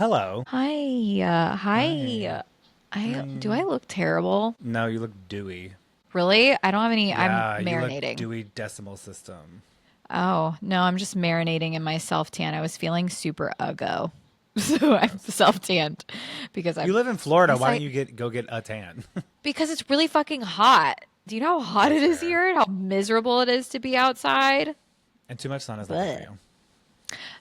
Hello. Hi. Hi. Hi. Do I look terrible? No, you look dewy. Really? I don't have any. I'm Yeah, you look marinating. dewy decimal system. Oh, no, I'm just marinating in my self tan. I was feeling super uggo. So I'm Gross. self tanned because You I'm live in Florida. yes Why don't I you go get a tan? because it's really fucking hot. Do you know how hot That's it is fair. here and how miserable it is to be outside? And too much sun is not good for Blech. you.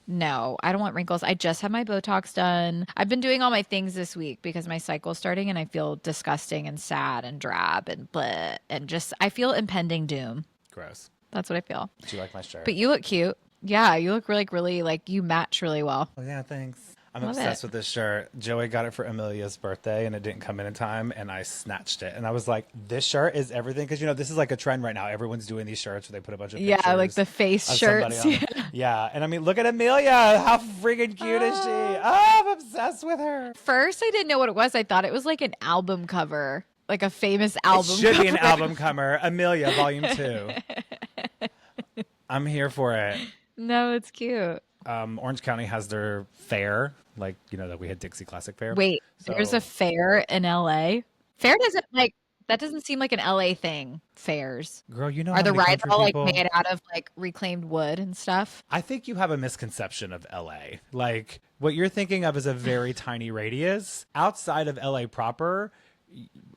No, I don't want wrinkles. I just had my Botox done. I've been doing all my things this week because my cycle's starting and I feel disgusting and sad and drab and bleh and just I feel impending doom. Gross. That's what I feel. Do you like my shirt? But you look cute. Yeah, you look really like you match really well. Oh yeah, thanks. I'm Love it. obsessed with this shirt. Joey got it for Amelia's birthday and it didn't come in time and I snatched it. And I was like, this shirt is everything because this is like a trend right now. Everyone's doing these shirts where they put a bunch of Yeah, like pictures the face of somebody shirts. on them. Yeah. Yeah, and I mean, look at Amelia. How freaking cute is she? Ah. Oh, I'm obsessed with her. First, I didn't know what it was. I thought it was like an album cover, like a famous It album should be an cover. album cover. Amelia, Volume 2. I'm here for it. No, it's cute. Orange County has their fair, like, that we had Dixie Classic Fair. Wait, there's a So, fair in LA? Fair doesn't like that doesn't seem like an LA thing. Fairs. girl, you know Are how the many rides country all like people? made out of like reclaimed wood and stuff? I think you have a misconception of LA. Like, what you're thinking of is a very tiny radius. Outside of LA proper,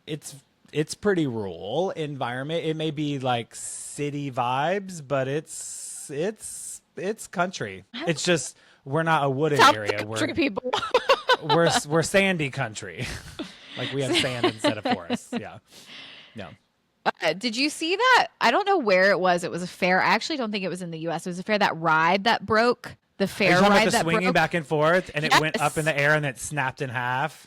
it's it's pretty rural environment. It may be like city vibes, but it's country. It's just we're not a wooded South area. country people. We're sandy country. Like we have sand instead of forests. Yeah. No. Did you see that? I don't know where it was. It was a fair. I actually don't think it was in the US. It was a fair that ride that broke. The Are you fair talking about ride the that swinging broke. back and forth and it went up in Yes. the air and it snapped in half?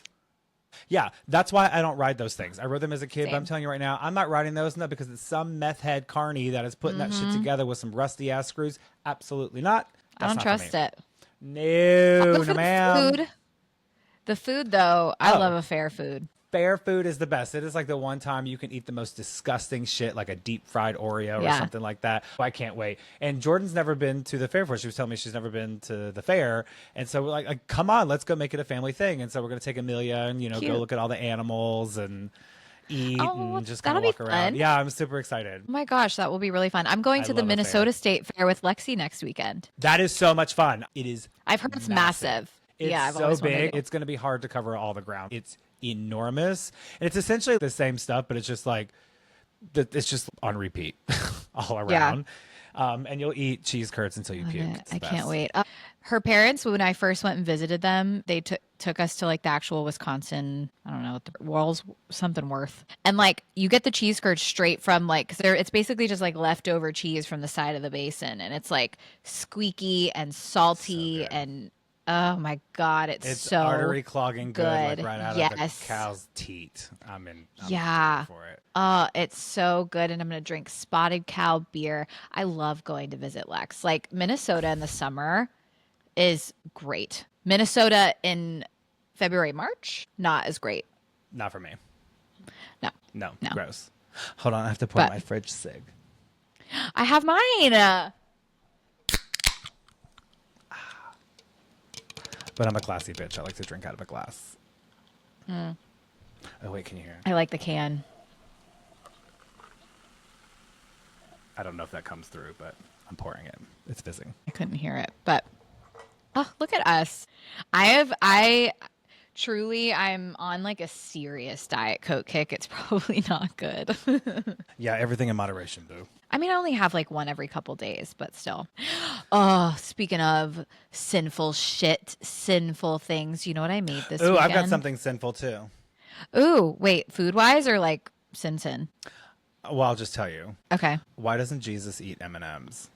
Yeah, that's why I don't ride those things. I rode them as a kid, but I'm Same. telling you right now, I'm not riding those no because it's some meth head carny that is putting that shit together with some rusty ass screws. Absolutely not. I That's don't not for me. trust it. I'll No, go no, for the ma'am. food. The food though, I love Oh, a fair food. fair food is the best. It is like the one time you can eat the most disgusting shit, like a deep fried Oreo or Yeah. something like that. I can't wait. And Jordan's never been to the fair before. She was telling me she's never been to the fair, and so we're like, come on, let's go make it a family thing. And so we're gonna take Amelia and go Cute. look at all the animals and eat Oh, and just kind that'll of be walk around. fun. Yeah, I'm super excited. Oh my gosh, that will be really fun. I'm going I to the love a fair. Minnesota State Fair with Lexi next weekend. That is so much fun. It is I've heard it's massive. massive. It's Yeah, I've so always wanted to big. go. It's going to be hard to cover all the ground. It's enormous. And it's essentially the same stuff, but it's just like it's just on repeat all Yeah, around. And you'll eat cheese curds until you love puke. it. It's I the can't best. wait. Her parents, when I first went and visited them, they took us to like the actual Wisconsin, I don't know, what the Walls something worth. And like you get the cheese curds straight from like, cause it's basically just like leftover cheese from the side of the basin. And it's like squeaky and So salty good. and oh my God, it's It's so artery clogging good, like good. right out of the Yes. cow's teat. I'm here Yeah. for it. It's so good. And I'm going to drink Spotted Cow beer. I love going to visit Lex. Like Minnesota in the summer is great. Minnesota in February, March, not as great. Not for me. No, No, no. gross. Hold on, I have to pour But my fridge cig. I have mine. But I'm a classy bitch. I like to drink out of a glass. Oh, wait, can you hear? I like the can. I don't know if that comes through, but I'm pouring it. It's fizzing. I couldn't hear it. But oh, look at us. I truly, I'm on like a serious Diet Coke kick. It's probably not good. Yeah, everything in moderation, boo. I mean, I only have like one every couple days, but still. Oh, speaking of sinful shit, sinful things, you know what I made this Ooh, I've got weekend? something sinful too. Ooh, wait, food wise or like sin? Well, I'll just tell you. Okay. Why doesn't Jesus eat M&Ms?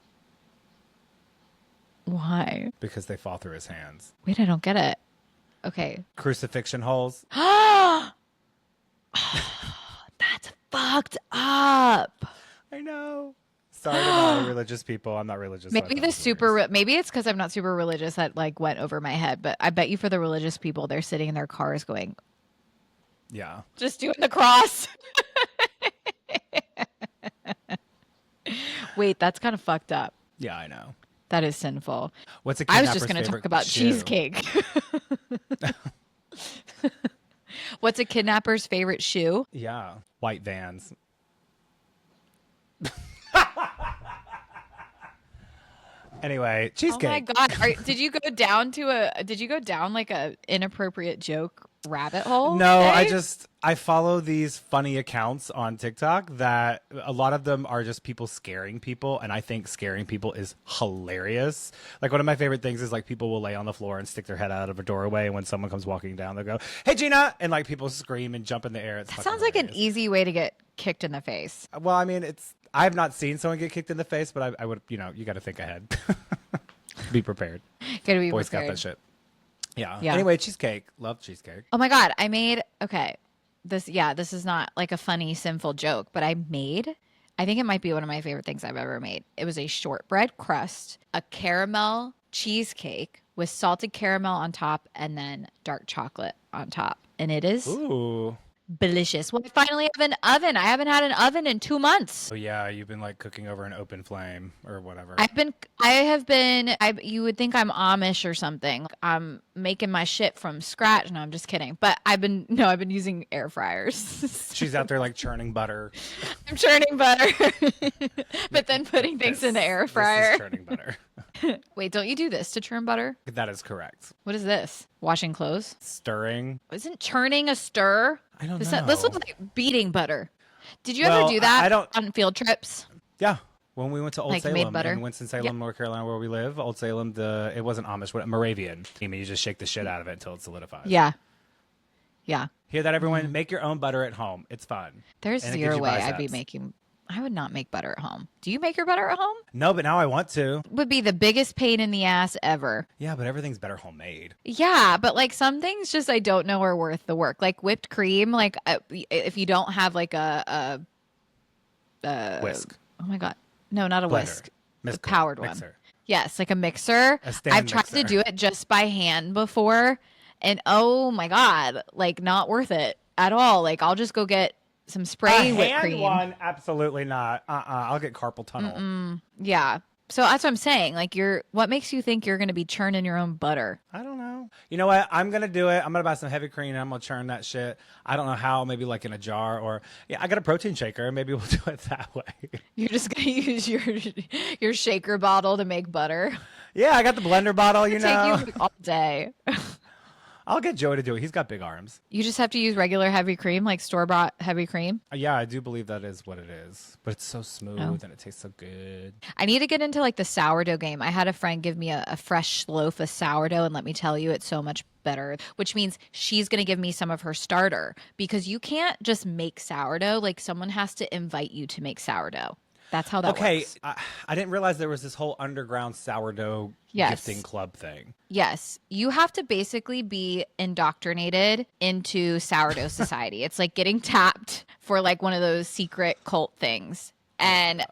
Why? Because they fall through his hands. Wait, I don't get it. Okay. Crucifixion holes. That's fucked up. I know. Sorry to my religious people. I'm not religious, so I Maybe thought it the was hilarious. maybe it's because I'm not super religious that like went over my head, but I bet you for the religious people, they're sitting in their cars going, Yeah. just doing the cross. Wait, that's kind of fucked up. Yeah, I know. That is sinful. What's a I was kidnapper's just going to favorite talk about shoe? cheesecake. What's a kidnapper's favorite shoe? Yeah, white Vans. Anyway, cheesecake. Oh my God. Did you go down like a inappropriate joke rabbit hole? No, today? I follow these funny accounts on TikTok that a lot of them are just people scaring people, and I think scaring people is hilarious. Like one of my favorite things is like people will lay on the floor and stick their head out of a doorway, and when someone comes walking down, they'll go, "Hey Gina," and like people scream and jump in the air. It's That fucking sounds like an hilarious. easy way to get kicked in the face. Well, I mean, I have not seen someone get kicked in the face, but I would, you got to think ahead. Be prepared. Gotta be Boys got prepared. that shit. Yeah. Yeah. Anyway, cheesecake. Love cheesecake. Oh my God. This is not like a funny, sinful joke, but I think it might be one of my favorite things I've ever made. It was a shortbread crust, a caramel cheesecake with salted caramel on top, and then dark chocolate on top. And it is Ooh. delicious. Well, I finally have an oven. I haven't had an oven in 2 months. Oh yeah, you've been like cooking over an open flame or whatever. You would think I'm Amish or something. I'm making my shit from scratch. No, I'm just kidding. But I've been using air fryers. She's out there like churning butter. I'm churning butter, but then putting things in the air fryer. This is churning butter. Wait, don't you do this to churn butter? That is correct. What is this? Washing clothes? Stirring. Isn't churning a stir? I don't This know. looks like beating butter. Did you Well, ever do that I don't- on field trips? Yeah. When we went to Old Like made Salem butter? in Winston-Salem, Yeah. North Carolina, where we live, Old Salem, it wasn't Amish, Moravian. I mean, you just shake the shit out of it until it solidifies. Yeah. Yeah. Hear that, everyone? Make your own butter at home. It's fun. There's And it gives zero you way I'd be biceps. making. I would not make butter at home. Do you make your butter at home? No, but now I want to. Would be the biggest pain in the ass ever. Yeah, but everything's better homemade. Yeah, but like some things just I don't know are worth the work. Like whipped cream, like if you don't have like a Whisk. oh my God. No, not a Blender. whisk. The Mixer. powered one. Mixer. Yes, like a mixer. A stand I've tried to mixer. do it just by hand before, and oh my God, like not worth it at all. Like I'll just go get some spray A whipped hand cream. one? Absolutely not. I'll get carpal tunnel. Yeah. So that's what I'm saying. Like what makes you think you're going to be churning your own butter? I don't know. You know what? I'm going to do it. I'm going to buy some heavy cream and I'm going to churn that shit. I don't know how. Maybe like in a jar or, yeah, I got a protein shaker. Maybe we'll do it that way. You're just going to use your shaker bottle to make butter. Yeah, I got the blender bottle, you know. Take you all day. I'll get Joey to do it. He's got big arms. You just have to use regular heavy cream, like store-bought heavy cream. Yeah, I do believe that is what it is. But it's so smooth Oh. and it tastes so good. I need to get into like the sourdough game. I had a friend give me a fresh loaf of sourdough, and let me tell you, it's so much better, which means she's going to give me some of her starter, because you can't just make sourdough. Like someone has to invite you to make sourdough. That's how that Okay, works. I didn't realize there was this whole underground sourdough Yes. gifting club thing. Yes, you have to basically be indoctrinated into sourdough society. It's like getting tapped for like one of those secret cult things. And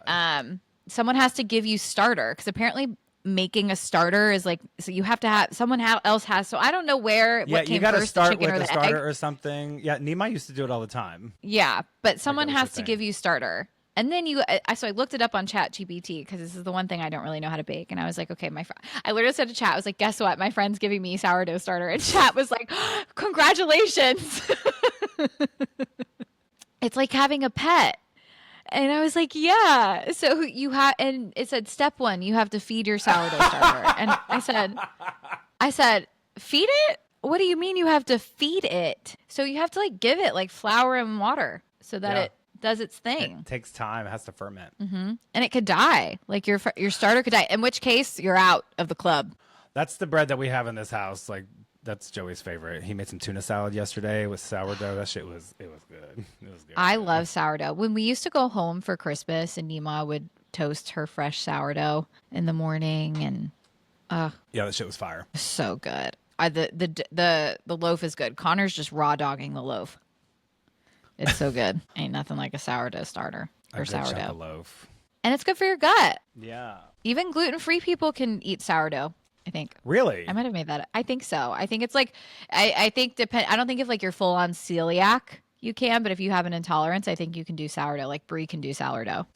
someone has to give you starter, because apparently making a starter is like, so you have to have someone else has. So I don't know what Yeah, came you got to first, the start chicken with or a the starter egg. or something. Yeah, Nima used to do it all the time. Yeah, but someone was the has to thing. give you starter. And then so I looked it up on ChatGPT, because this is the one thing I don't really know how to bake. And I was like, okay, I literally said to Chat, I was like, guess what? My friend's giving me sourdough starter. And Chat was like, congratulations. It's like having a pet. And I was like, yeah. So and it said step 1, you have to feed your sourdough starter. And I said, feed it? What do you mean you have to feed it? So you have to like give it like flour and water so that Yeah. it does its thing. It takes time. It has to ferment. And it could die. Like your starter could die, in which case you're out of the club. That's the bread that we have in this house. Like, that's Joey's favorite. He made some tuna salad yesterday with sourdough. That shit was good. It was good. I love sourdough. When we used to go home for Christmas and Nima would toast her fresh sourdough in the morning, and Yeah, that shit was fire. so good. The loaf is good. Connor's just raw dogging the loaf. It's so good. Ain't nothing like a sourdough starter A or good chunk of sourdough. loaf. And it's good for your gut. Yeah. Even gluten-free people can eat sourdough, I think. Really? I might have made that. I think so. I think it's like, I think I don't think if like you're full on celiac, you can, but if you have an intolerance, I think you can do sourdough. Like Brie can do sourdough.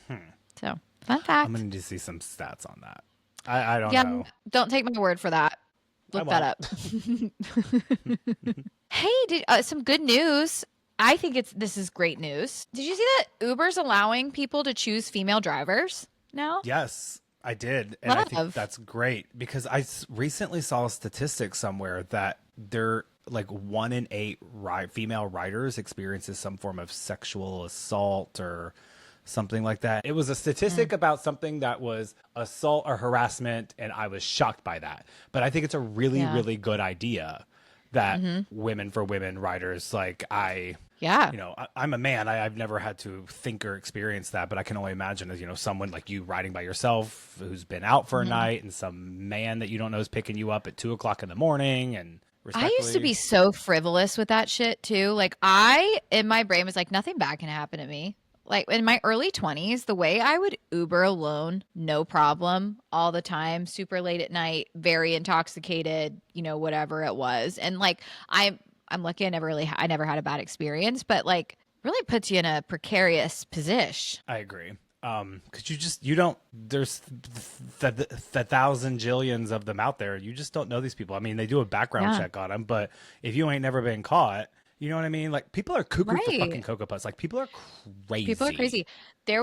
So fun fact. I'm going to need to see some stats on that. I don't Yeah, know. don't take my word for that. I Look that won't. up. Hey, some good news. I think this is great news. Did you see that Uber's allowing people to choose female drivers now? Yes, I did. And I think Love. that's great because recently saw a statistic somewhere that they're like 1 in 8 female riders experiences some form of sexual assault or something like that. It was a statistic about something that was assault or harassment, and I was shocked by that. But I think it's a really, Yeah. really good idea that women for women riders, like Yeah. I'm a man. I've never had to think or experience that, but I can only imagine as, someone like you riding by yourself who's been out for a night and some man that you don't know is picking you up at 2 o'clock in the morning and I used to respectfully. be so frivolous with that shit too. Like in my brain was like, nothing bad can happen to me. Like in my early 20s, the way I would Uber alone, no problem, all the time, super late at night, very intoxicated, whatever it was. And like I'm lucky I never had a bad experience, but like really puts you in a precarious position. I agree. Cause you don't, there's the thousand jillions of them out there. You just don't know these people. I mean, they do a background Yeah. check on them, but if you ain't never been caught, you know what I mean? Like people are cuckoo for fucking Right. Cocoa Puffs. Like people are crazy. People are crazy. I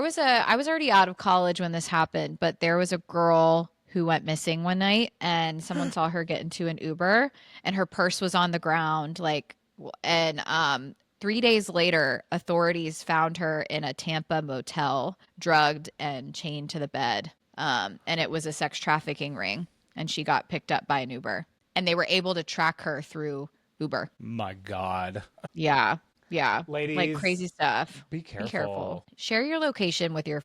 was already out of college when this happened, but there was a girl who went missing one night and someone saw her get into an Uber and her purse was on the ground. And 3 days later, authorities found her in a Tampa motel, drugged and chained to the bed. And it was a sex trafficking ring and she got picked up by an Uber and they were able to track her through Uber. My God. Yeah. Yeah. Like Ladies, crazy stuff. be Be careful. careful. Share your location with your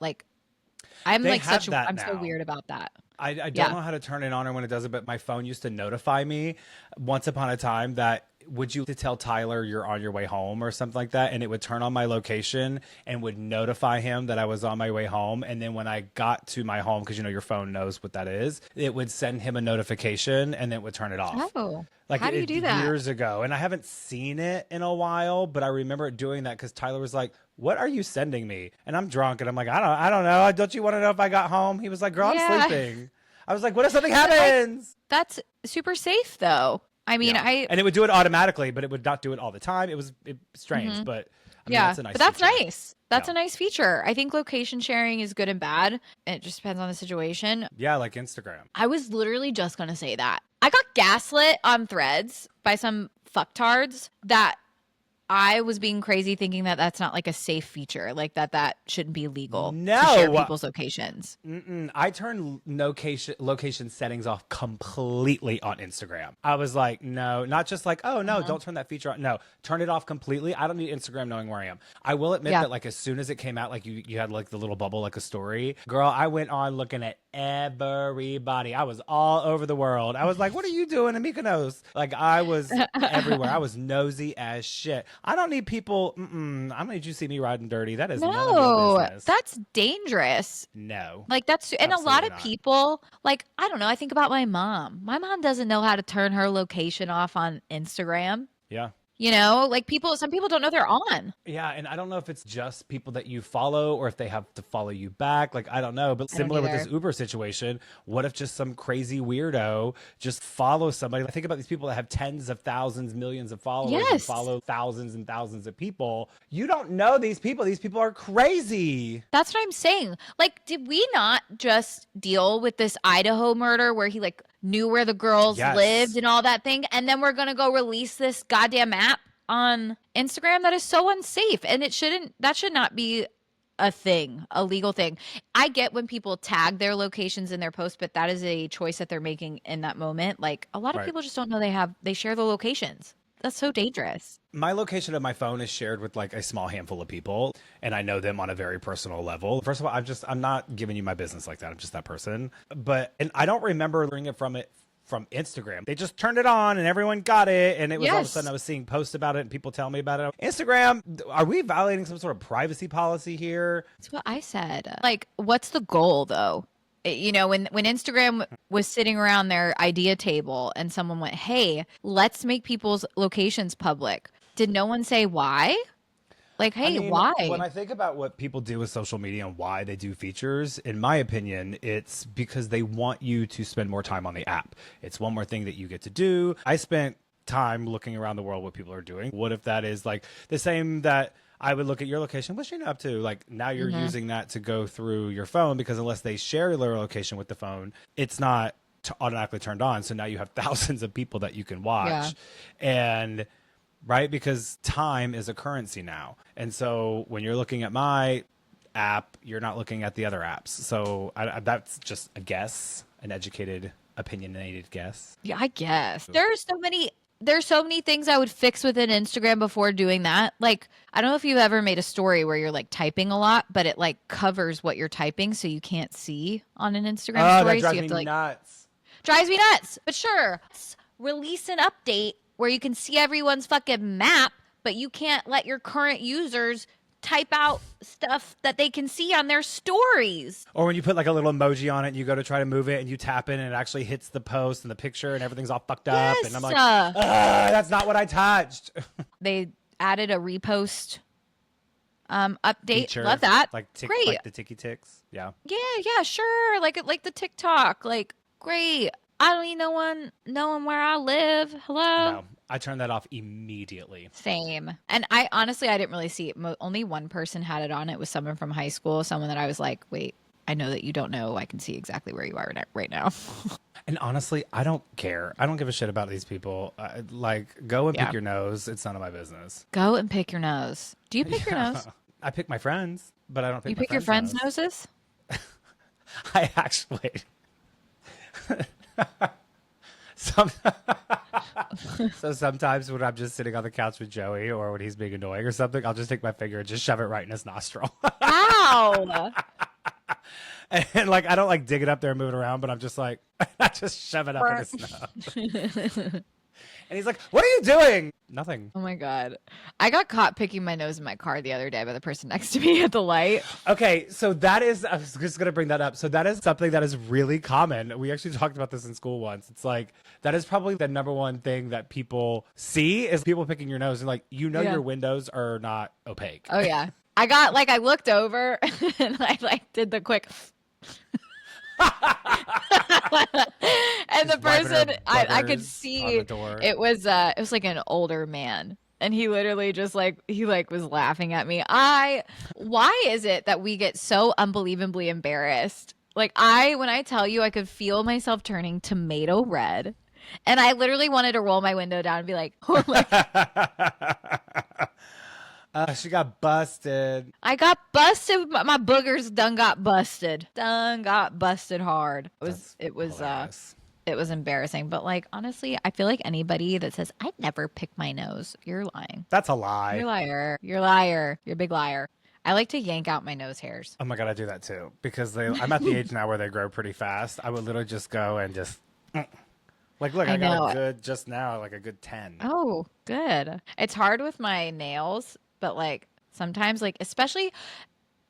I'm They like have that I'm so now. weird about that. I don't Yeah. know how to turn it on or when it does it, but my phone used to notify me once upon a time that would you to tell Tyler you're on your way home or something like that, and it would turn on my location and would notify him that I was on my way home. And then when I got to my home, because your phone knows what that is, it would send him a notification and then it would turn it off. Oh. Like How do you do that? years ago, and I haven't seen it in a while, but I remember it doing that because Tyler was like, "What are you sending me?" And I'm drunk, and I'm like, I don't know. Don't you want to know if I got home?" He was like, "Girl, Yeah. I'm sleeping." I was like, "What if something happens?" That's super safe though. I mean, Yeah. And it would do it automatically, but it would not do it all the time. It was strange, but I mean, yeah, that's a nice but that's feature. nice. That's Yeah. a nice feature. I think location sharing is good and bad. It just depends on the situation. Yeah, like Instagram. I was literally just going to say that. I got gaslit on Threads by some fucktards that I was being crazy thinking that that's not like a safe feature, like that shouldn't be legal to share No. people's locations. I turned location settings off completely on Instagram. I was like, no, not just like, oh no, don't turn that feature on. No, turn it off completely. I don't need Instagram knowing where I am. I will admit Yeah. that like as soon as it came out, like you had like the little bubble, like a story. Girl, I went on looking at everybody. I was all over the world. I was like, what are you doing in Mykonos? Like I was everywhere. I was nosy as shit. I don't need people. I don't need you to see me riding dirty. That is none of your No, business. that's dangerous. No. Like and a lot Absolutely of not. people, like, I don't know, I think about my mom. My mom doesn't know how to turn her location off on Instagram. Yeah. Like some people don't know they're on. Yeah, and I don't know if it's just people that you follow or if they have to follow you back. Like, I don't know. But I don't similar with this either. Uber situation, what if just some crazy weirdo just follows somebody? I think about these people that have tens of thousands, millions of followers and Yes. follow thousands and thousands of people. You don't know these people. These people are crazy. That's what I'm saying. Like, did we not just deal with this Idaho murder where he like knew where the girls Yes. lived and all that thing? And then we're going to go release this goddamn app on Instagram that is so unsafe. And that should not be a thing, a legal thing. I get when people tag their locations in their post, but that is a choice that they're making in that moment. Like a lot of Right. people just don't know they share the locations. That's so dangerous. My location of my phone is shared with like a small handful of people, and I know them on a very personal level. First of all, I'm not giving you my business like that. I'm just that person. And I don't remember learning it from Instagram. They just turned it on and everyone got it, and it was all of a Yes. sudden I was seeing posts about it and people telling me about it. Instagram, are we violating some sort of privacy policy here? That's what I said. Like, what's the goal though? When Instagram was sitting around their idea table and someone went, "Hey, let's make people's locations public." Did no one say why? Like, I hey, mean, why? when I think about what people do with social media and why they do features, in my opinion, it's because they want you to spend more time on the app. It's one more thing that you get to do. I spent time looking around the world what people are doing. What if that is like the same that I would look at your location? What's you up to? Like now you're using that to go through your phone because unless they share their location with the phone, it's not automatically turned on. So now you have thousands of people that you can watch. And right? Because time is a currency now. And so when you're looking at my app, you're not looking at the other apps. So that's just a guess, an educated, opinionated guess. Yeah, I guess. There's so many things I would fix within Instagram before doing that. Like, I don't know if you've ever made a story where you're like typing a lot, but it like covers what you're typing so you can't see on an Instagram story. That drives so you have me to like nuts. drives me nuts. But sure, let's release an update where you can see everyone's fucking map, but you can't let your current users type out stuff that they can see on their stories. Or when you put like a little emoji on it and you go to try to move it and you tap it and it actually hits the post and the picture and everything's all fucked up. And I'm like, that's not what I touched. They added a repost update. Feature, Love that. Great. Like the ticky ticks. Yeah. Yeah, sure. Like the TikTok. Like, great. I don't need no one knowing where I live. Hello? No, I turned that off immediately. Same. And I honestly, I didn't really see it. Only one person had it on. It was someone from high school. Someone that I was like, wait, I know that you don't know. I can see exactly where you are right now. And honestly, I don't care. I don't give a shit about these people. Like, go and pick your nose. It's none of my business. Go and pick your nose. Do you pick your nose? I pick my friends, but I don't pick You my pick your friends' nose. noses? I actually... So sometimes when I'm just sitting on the couch with Joey or when he's being annoying or something, I'll just take my finger and just shove it right in his nostril. Ow! And like, I don't like dig it up there and move it around, but I'm just like, I just shove it up in his nose. And he's like, what are you doing? Nothing. Oh my God. I got caught picking my nose in my car the other day by the person next to me at the light. Okay, so that is, I was just going to bring that up. So that is something that is really common. We actually talked about this in school once. It's like, that is probably the number one thing that people see is people picking your nose. And like, your windows are not opaque. Oh yeah. I looked over and I like did the quick. And the person I could see it was like an older man, and he literally just like was laughing at me. Why is it that we get so unbelievably embarrassed? Like when I tell you I could feel myself turning tomato red, and I literally wanted to roll my window down and be like, oh my God. She got busted. I got busted. My boogers done got busted. Done got busted hard. It was embarrassing. But like, honestly, I feel like anybody that says, I never pick my nose, you're lying. That's a lie. You're a liar. You're a liar. You're a big liar. I like to yank out my nose hairs. Oh my God, I do that too. Because I'm at the age now where they grow pretty fast. I would literally just go and just... Like, look, I got a good 10. Oh, good. It's hard with my nails. But like sometimes like especially,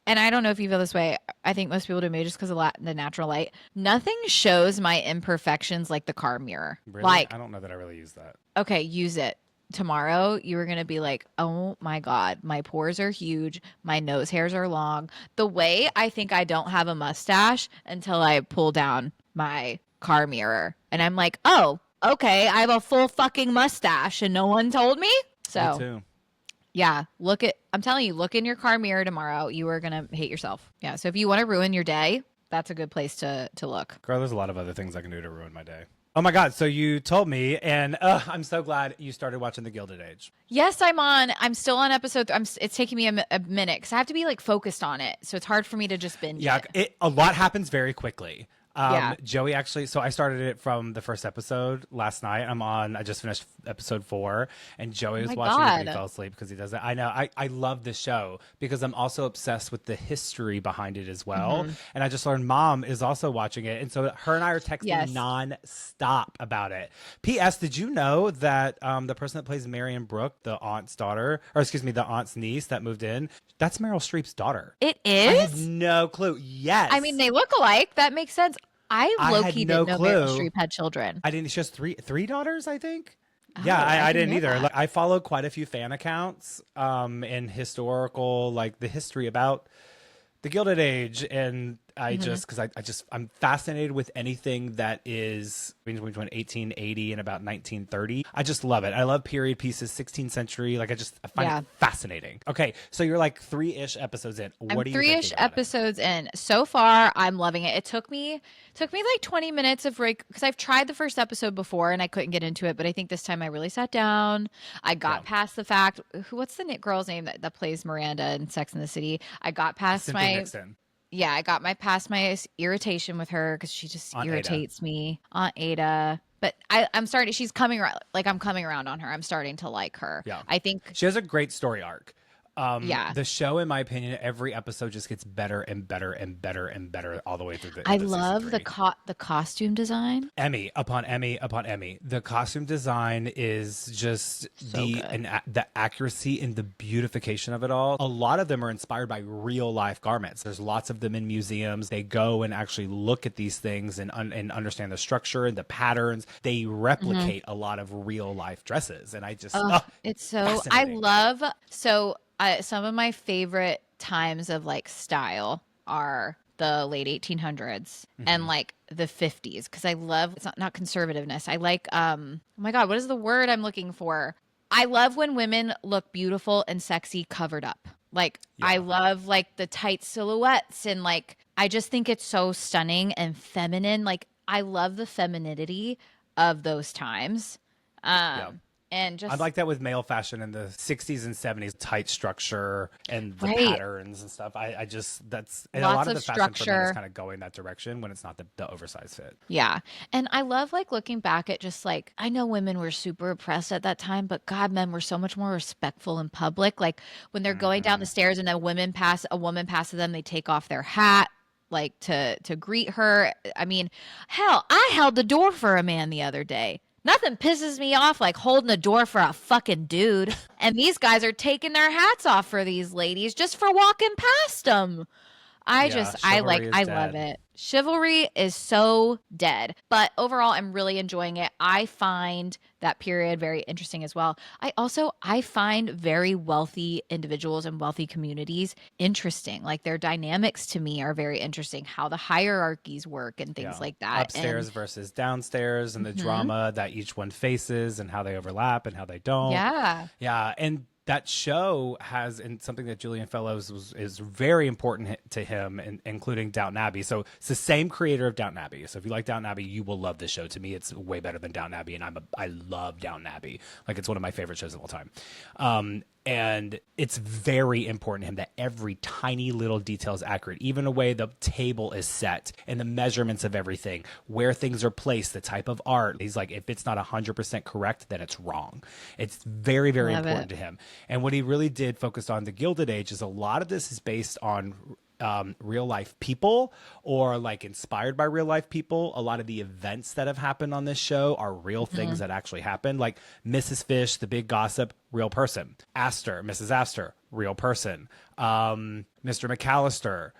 and I don't know if you feel this way, I think most people do, maybe just because of the natural light, nothing shows my imperfections like the car mirror. Really? Like, I don't know that I really use that. Okay, use it. Tomorrow you were going to be like, oh my God, my pores are huge. My nose hairs are long. The way I think I don't have a mustache until I pull down my car mirror. And I'm like, oh, okay, I have a full fucking mustache and no one told me. So. Me too. Yeah, I'm telling you, look in your car mirror tomorrow. You are going to hate yourself. Yeah, so if you want to ruin your day, that's a good place to look. Girl, there's a lot of other things I can do to ruin my day. Oh my God, so you told me, and I'm so glad you started watching The Gilded Age. Yes, I'm still on episode, it's taking me a minute, because I have to be like focused on it, so it's hard for me to just binge it. A lot happens very quickly. Joey actually, so I started it from the first episode last night. I just finished episode 4, and Joey was watching it and he fell asleep because he does that. I know. I love this show because I'm also obsessed with the history behind it as well. Mm-hmm. And I just learned Mom is also watching it. And so her and I are texting non-stop about it. P.S. Did you know that the person that plays Marion Brooke, the aunt's niece that moved in, that's Meryl Streep's daughter? It is? I had no clue. Yes. I mean, they look alike. That makes sense. I low-key didn't know Meryl Streep had children. I didn't. She has three daughters, I think. Yeah, Oh, I I didn't didn't know either. that. Like, I follow quite a few fan accounts, and historical, like the history about the Gilded Age, and I Mhm. just because I'm fascinated with anything that is between 1880 and about 1930. I just love it. I love period pieces, 16th century. Like I find it Yeah. fascinating. Okay, so you're like 3-ish episodes in. I'm What are you thinking 3-ish about it? episodes in. So far, I'm loving it. It took me like 20 minutes of break because I've tried the first episode before and I couldn't get into it, but I think this time I really sat down. I Yeah, got past the fact what's the girl's name that plays Miranda in Sex and the City? I got past Cynthia my Nixon yeah, I got my past my irritation with her because she just on Ada. irritates me. Aunt Ada. But I'm starting. She's coming around. Like I'm coming around on her. I'm starting to like her. Yeah. I think. She has a great story arc. Yeah, The show, in my opinion, every episode just gets better and better and better and better all the way through the I end of season love the 3. costume design. Emmy upon Emmy upon Emmy. The costume design is just So good. the accuracy and the beautification of it all. A lot of them are inspired by real life garments. There's lots of them in museums. They go and actually look at these things and understand the structure and the patterns. They Hmm. replicate a lot of real life dresses, and I just Oh, it's so. I fascinating. love so. Some of my favorite times of like style are the late 1800s and Hmm. like the 50s because I love it's not conservativeness. I like oh my god, what is the word I'm looking for? I love when women look beautiful and sexy covered up. Like I Yeah. love like the tight silhouettes and like I just think it's so stunning and feminine. Like I love the femininity of those times. Yeah. And I'm just like that with male fashion in the 60s and 70s, tight structure and the right. patterns and stuff. I just, that's, and a Lots lot of of the fashion for men is structure. kind of going that direction when it's not the oversized fit. Yeah. And I love like looking back at just like I know women were super oppressed at that time, but God, men were so much more respectful in public. Like when they're going down the Hmm. stairs and a woman passes them, they take off their hat like to greet her. I mean, hell, I held the door for a man the other day. Nothing pisses me off like holding the door for a fucking dude. And these guys are taking their hats off for these ladies just for walking past them. Yeah. Chivalry is I love dead. it. Chivalry is so dead. But overall I'm really enjoying it. I find that period very interesting as well. I find very wealthy individuals and wealthy communities interesting. Like their dynamics to me are very interesting, how the hierarchies work and things Yeah. like that. And Upstairs versus downstairs and the mhm, drama that each one faces and how they overlap and how they don't. yeah. Yeah. And that show has, and something that Julian Fellows is very important to him, including Downton Abbey. So it's the same creator of Downton Abbey. So if you like Downton Abbey, you will love this show. To me, it's way better than Downton Abbey, and I love Downton Abbey. Like it's one of my favorite shows of all time. And it's very important to him that every tiny little detail is accurate, even the way the table is set and the measurements of everything, where things are placed, the type of art. He's like, if it's not 100% correct, then it's wrong. It's very, very Love important it. to him. And what he really did focus on the Gilded Age is a lot of this is based on real life people or like inspired by real life people. A lot of the events that have happened on this show are real things Mhm. that actually happened. Like Mrs. Fish, the big gossip, real person. Astor, Mrs. Astor, real person. Mr. McAllister,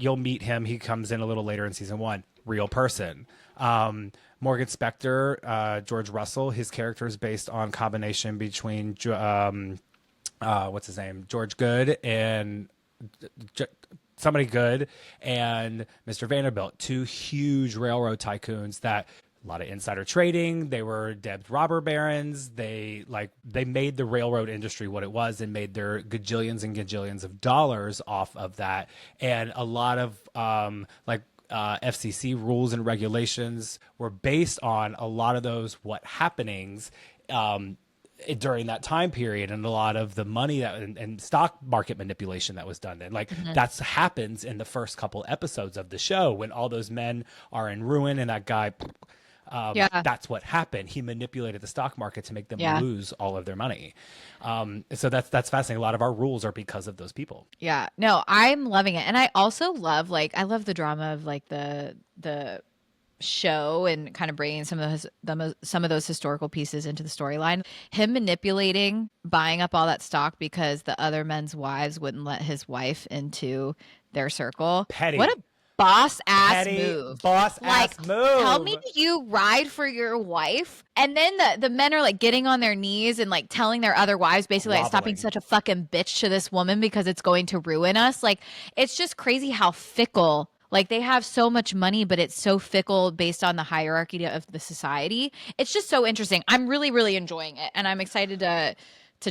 you'll meet him. He comes in a little later in season 1, real person. Morgan Spector, George Russell, his character is based on combination between what's his name, George Good and somebody good and Mr. Vanderbilt, two huge railroad tycoons that a lot of insider trading. They were debbed robber barons. They made the railroad industry what it was and made their gajillions and gajillions of dollars off of that. And a lot of FCC rules and regulations were based on a lot of those happenings during that time period, and a lot of the money and stock market manipulation that was done. And like Mhm. that's happens in the first couple episodes of the show when all those men are in ruin and that guy, Yeah. that's what happened. He manipulated the stock market to make them Yeah. lose all of their money. So that's fascinating. A lot of our rules are because of those people. Yeah. No, I'm loving it. And I also love like I love the drama of like the show and kind of bringing some of those historical pieces into the storyline. Him manipulating, buying up all that stock because the other men's wives wouldn't let his wife into their circle. What Petty. a boss ass Petty move. boss Like, ass move. tell me you ride for your wife, and then the men are like getting on their knees and like telling their other wives basically like, stop being such a fucking bitch to this woman because it's going to ruin us. Like, it's just crazy how fickle. Like, they have so much money, but it's so fickle based on the hierarchy of the society. It's just so interesting. I'm really, really enjoying it, and I'm excited to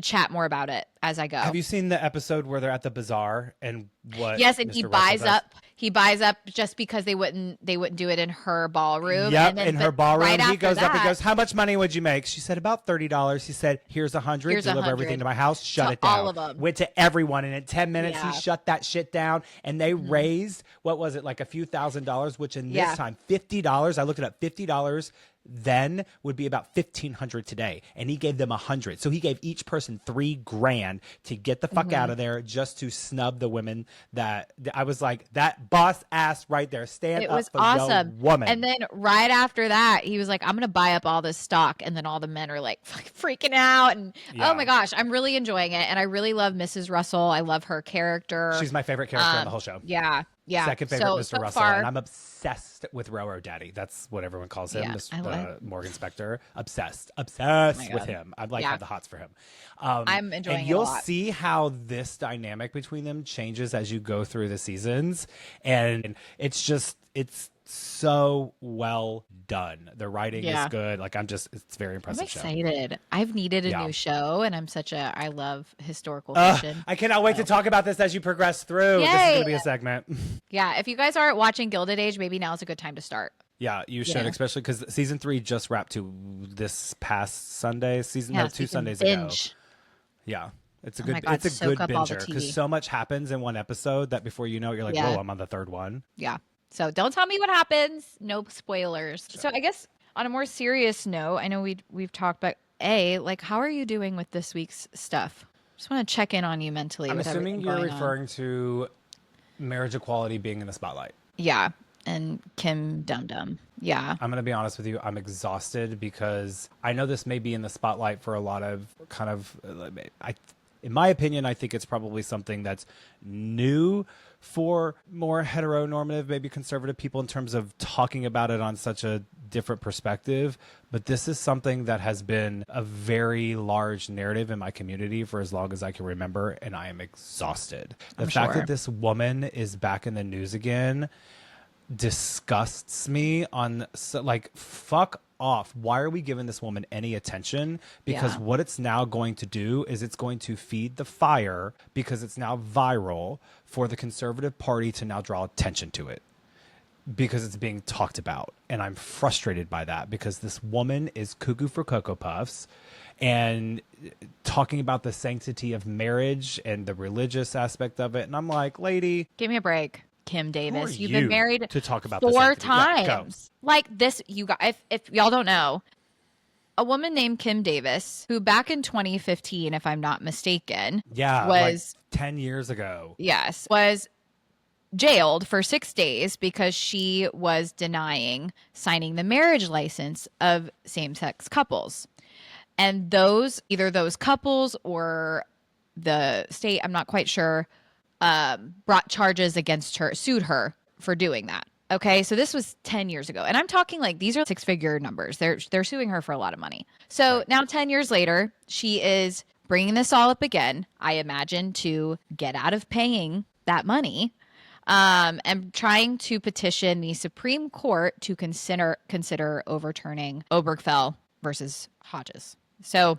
chat more about it as I go. Have you seen the episode where they're at the bazaar and what? Yes, and Mr. he Russell buys does? up. He buys up just because they wouldn't do it in her ballroom. Yep, and then, in her but ballroom. right He after goes up and that- goes, "How much money would you make?" She said, "About $30." He said, "Here's 100. Here's Deliver 100. everything to my house. Shut To it down." all of 'em. Went to everyone, and in 10 minutes Yeah. he shut that shit down. And they raised, what was it, like a few $1,000s, which in this time $50. I looked it up. $50 then would be about $1,500 today, and he gave them 100. So he gave each person $3,000 to get the fuck out of there, just to snub the women. That I was like, that boss ass right there. Stand It up was for awesome. your woman. And then right after that, he was like, "I'm gonna buy up all this stock," and then all the men are like freaking out. And Yeah. oh my gosh, I'm really enjoying it, and I really love Mrs. Russell. I love her character. She's my favorite character on the whole show. Yeah. Second favorite, So Mr. Russell, far, and I'm obsessed with Railroad Daddy. That's what everyone calls him, Yeah, I love- Morgan Spector. Obsessed my with God. him. I like Yeah. have the hots for him. I'm enjoying and it a you'll lot. see how this dynamic between them changes as you go through the seasons, and it's so well done. The writing Yeah. is good. Like it's very I'm impressive show. excited. I've needed a Yeah. new show, and I love historical fiction. I cannot wait to talk about this as you progress through. This is Yay. going to be a segment. Yeah, if you guys aren't watching Gilded Age, maybe now is a good time to start. Yeah, you should, know? especially because season 3 just wrapped to this past Sunday. Yeah, Two so you can Sundays ago. binge. Yeah, it's a Oh good, my God, it's a good soak up all the binger tea. because so much happens in one episode that before you know it, you're like, Yeah. whoa, I'm on the third one. Yeah. So don't tell me what happens. No spoilers. So I guess on a more serious note, I know we've talked, but like, how are you doing with this week's stuff? Just want to check in on you mentally. I'm with assuming everything you're going on. referring to marriage equality being in the spotlight. Yeah, and Kim Dum Dum. Yeah. I'm going to be honest with you. I'm exhausted because I know this may be in the spotlight for a lot of kind of, in my opinion, I think it's probably something that's new for more heteronormative, maybe conservative people in terms of talking about it on such a different perspective. But this is something that has been a very large narrative in my community for as long as I can remember, and I am exhausted. The fact that this woman is back in the news again disgusts me fuck off. Why are we giving this woman any attention? Because what it's now going to do is it's going to feed the fire, because it's now viral, for the Conservative Party to now draw attention to it because it's being talked about. And I'm frustrated by that because this woman is cuckoo for Cocoa Puffs and talking about the sanctity of marriage and the religious aspect of it. And I'm like, lady, Give me a break, Kim Davis. You've you been married to talk about the 4 sanctity? Yeah, go. times. Like this, you guys, if y'all don't know, a woman named Kim Davis, who back in 2015, if I'm not mistaken, was 10 years ago. Yes, was jailed for 6 days because she was denying signing the marriage license of same-sex couples. And either those couples or the state, I'm not quite sure, brought charges against her, sued her for doing that. Okay, so this was 10 years ago. And I'm talking like these are 6-figure numbers. They're suing her for a lot of money. So now 10 years later, she is bringing this all up again, I imagine, to get out of paying that money, and trying to petition the Supreme Court to consider overturning Obergefell versus Hodges. So,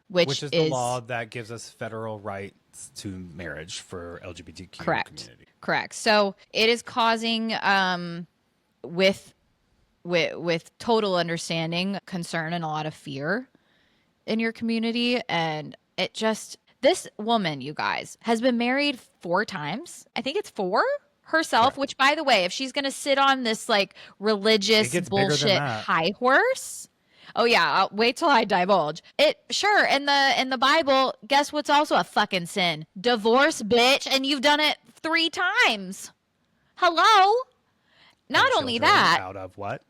which is the law that gives us federal rights to marriage for LGBTQ community. Correct. So it is causing, with total understanding, concern and a lot of fear in your community. And this woman, you guys, has been married 4 times. I think it's 4 herself, which, by the way, if she's going to sit on this like religious bullshit high horse. Oh yeah, wait till I divulge. Sure, in the Bible, guess what's also a fucking sin? Divorce, bitch, and you've done it 3 times. Hello? Not only that, out of what?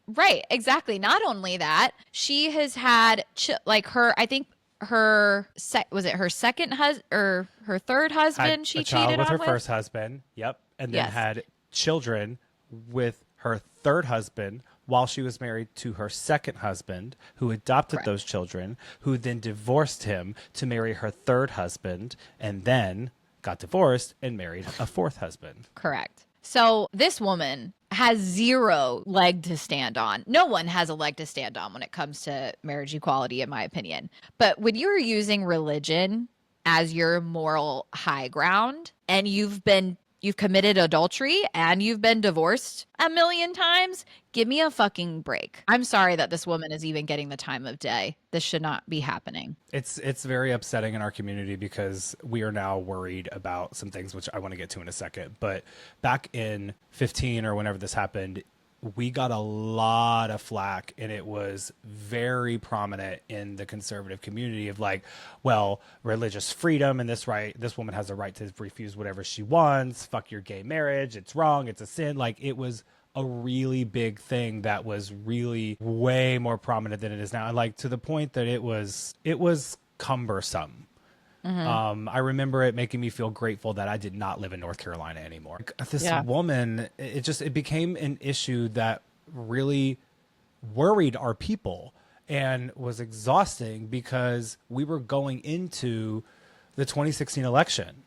Right, exactly. Not only that, she has had I think was it her second husband or her third husband she a child cheated with on her first husband. Yep. and then Yes. had children with her third husband while she was married to her second husband, who adopted Correct. those children, who then divorced him to marry her third husband, and then got divorced and married a fourth husband. Correct. So this woman has zero leg to stand on. No one has a leg to stand on when it comes to marriage equality, in my opinion. But when you're using religion as your moral high ground, and you've committed adultery and you've been divorced a million times, give me a fucking break. I'm sorry that this woman is even getting the time of day. This should not be happening. It's very upsetting in our community because we are now worried about some things, which I want to get to in a second. But back in 15 or whenever this happened, we got a lot of flack, and it was very prominent in the conservative community of like, well, religious freedom and this woman has a right to refuse whatever she wants. Fuck your gay marriage. It's wrong. It's a sin. Like, it was a really big thing that was really way more prominent than it is now. And like, to the point that it was cumbersome. I remember it making me feel grateful that I did not live in North Carolina anymore. This woman, it became an issue that really worried our people and was exhausting because we were going into the 2016 election.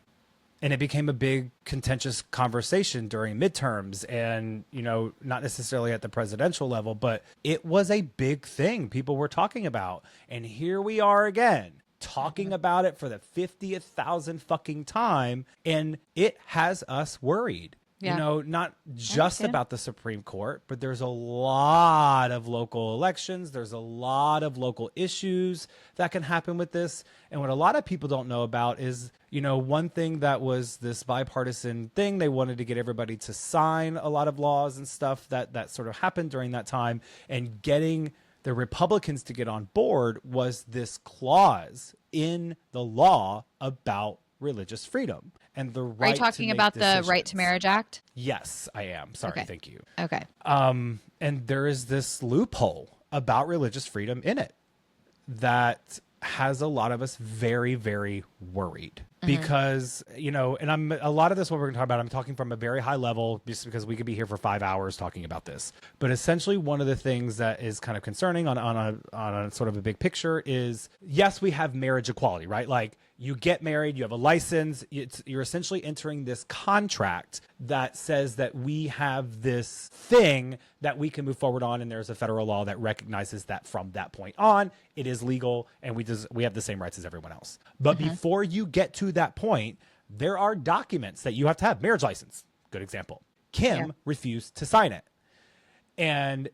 And it became a big contentious conversation during midterms and, you know, not necessarily at the presidential level, but it was a big thing people were talking about. And here we are again, talking about it for the 50th thousand fucking time. And it has us worried. Yeah. You know, not just about the Supreme Court, but there's a lot of local elections. There's a lot of local issues that can happen with this. And what a lot of people don't know about is, you know, one thing that was this bipartisan thing, they wanted to get everybody to sign a lot of laws and stuff that sort of happened during that time. And getting the Republicans to get on board was this clause in the law about religious freedom and the right. Are you talking about the Right to Marriage Act? Yes, I am. Sorry. Okay. Thank you. Okay. And there is this loophole about religious freedom in it that has a lot of us very, very worried because, you know, and a lot of this, what we're going to talk about, I'm talking from a very high level just because we could be here for 5 hours talking about this. But essentially one of the things that is kind of concerning on a sort of a big picture is, yes, we have marriage equality, right? Like, you get married, you have a license, you're essentially entering this contract that says that we have this thing that we can move forward on, and there's a federal law that recognizes that from that point on, it is legal, and we have the same rights as everyone else. But before you get to that point, there are documents that you have to have. Marriage license, good example. Kim refused to sign it. And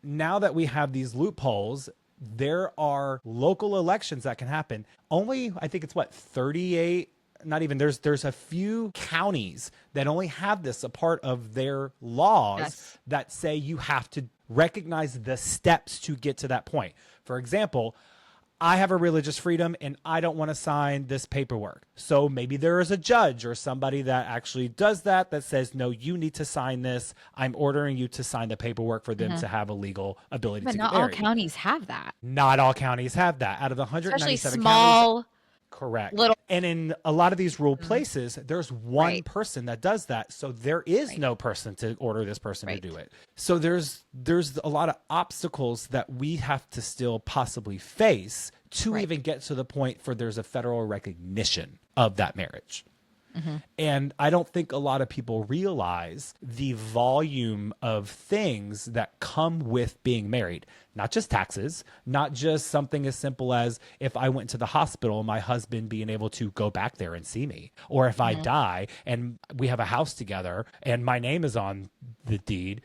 now that we have these loopholes, there are local elections that can happen. Only, I think it's 38, not even, there's a few counties that only have this a part of their laws that say you have to recognize the steps to get to that point. For example, I have a religious freedom and I don't want to sign this paperwork. So maybe there is a judge or somebody that actually does that says, no, you need to sign this. I'm ordering you to sign the paperwork for them to have a legal ability to get married. But not all counties have that. Not all counties have that. Out of the 197 Especially small counties. Correct. Little. And in a lot of these rural places, there's one person that does that. So there is no person to order this person to do it. So there's a lot of obstacles that we have to still possibly face to even get to the point for there's a federal recognition of that marriage. And I don't think a lot of people realize the volume of things that come with being married. Not just taxes, not just something as simple as if I went to the hospital, my husband being able to go back there and see me. Or if I die and we have a house together and my name is on the deed,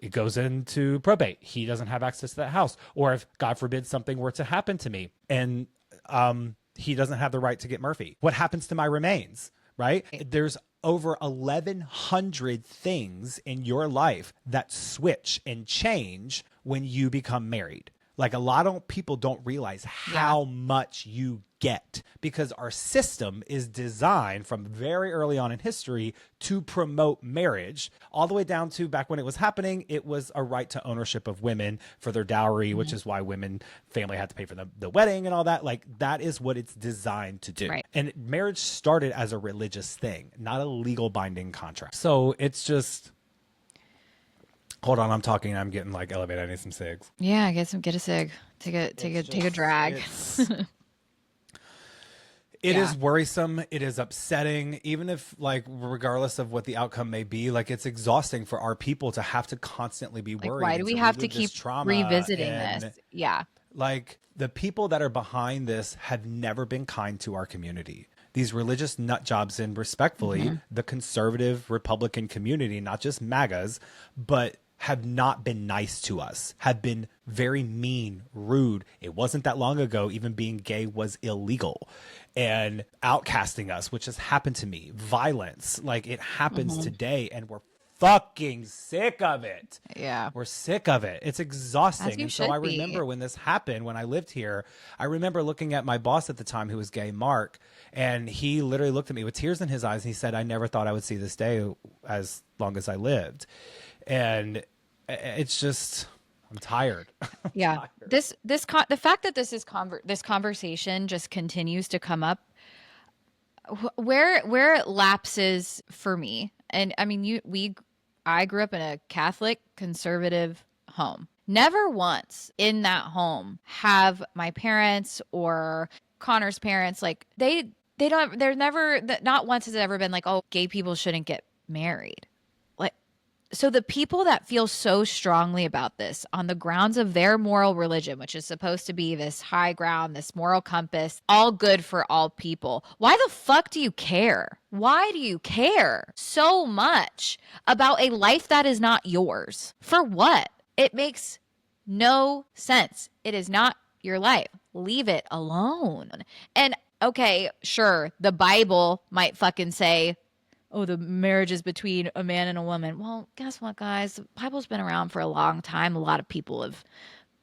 it goes into probate. He doesn't have access to that house. Or if, God forbid, something were to happen to me and he doesn't have the right to get Murphy. What happens to my remains? Right? There's over 1,100 things in your life that switch and change when you become married. Like a lot of people don't realize how much you get, because our system is designed from very early on in history to promote marriage, all the way down to back when it was happening. It was a right to ownership of women for their dowry, which is why women family had to pay for the wedding and all that. Like that is what it's designed to do. Right. And marriage started as a religious thing, not a legal binding contract. So it's just, hold on, I'm talking, I'm getting like elevated. I need some cigs. Yeah, get a cig. Take a drag. It is worrisome. It is upsetting. Even if, like, regardless of what the outcome may be, like, it's exhausting for our people to have to constantly be worried. Why do we have to keep revisiting this? Yeah. Like, the people that are behind this have never been kind to our community. These religious nut jobs, and respectfully, the conservative Republican community, not just MAGAs, but have not been nice to us, have been very mean, rude. It wasn't that long ago, even being gay was illegal, and outcasting us, which has happened to me, violence, like it happens today, and we're fucking sick of it. Yeah. We're sick of it. It's exhausting. you And so I should be. remember when this happened, when I lived here, I remember looking at my boss at the time, who was gay, Mark, and he literally looked at me with tears in his eyes, and he said, I never thought I would see this day as long as I lived. And it's just, I'm tired. Yeah. Tired. The fact that this conversation just continues to come up, where it lapses for me, and I mean, I grew up in a Catholic conservative home. Never once in that home have my parents or Connor's parents, like not once has it ever been like, oh, gay people shouldn't get married. So the people that feel so strongly about this on the grounds of their moral religion, which is supposed to be this high ground, this moral compass, all good for all people, why the fuck do you care? Why do you care so much about a life that is not yours? For what? It makes no sense. It is not your life. Leave it alone. And okay, sure, the Bible might fucking say, oh, the marriage is between a man and a woman. Well, guess what, guys? The Bible's been around for a long time. A lot of people have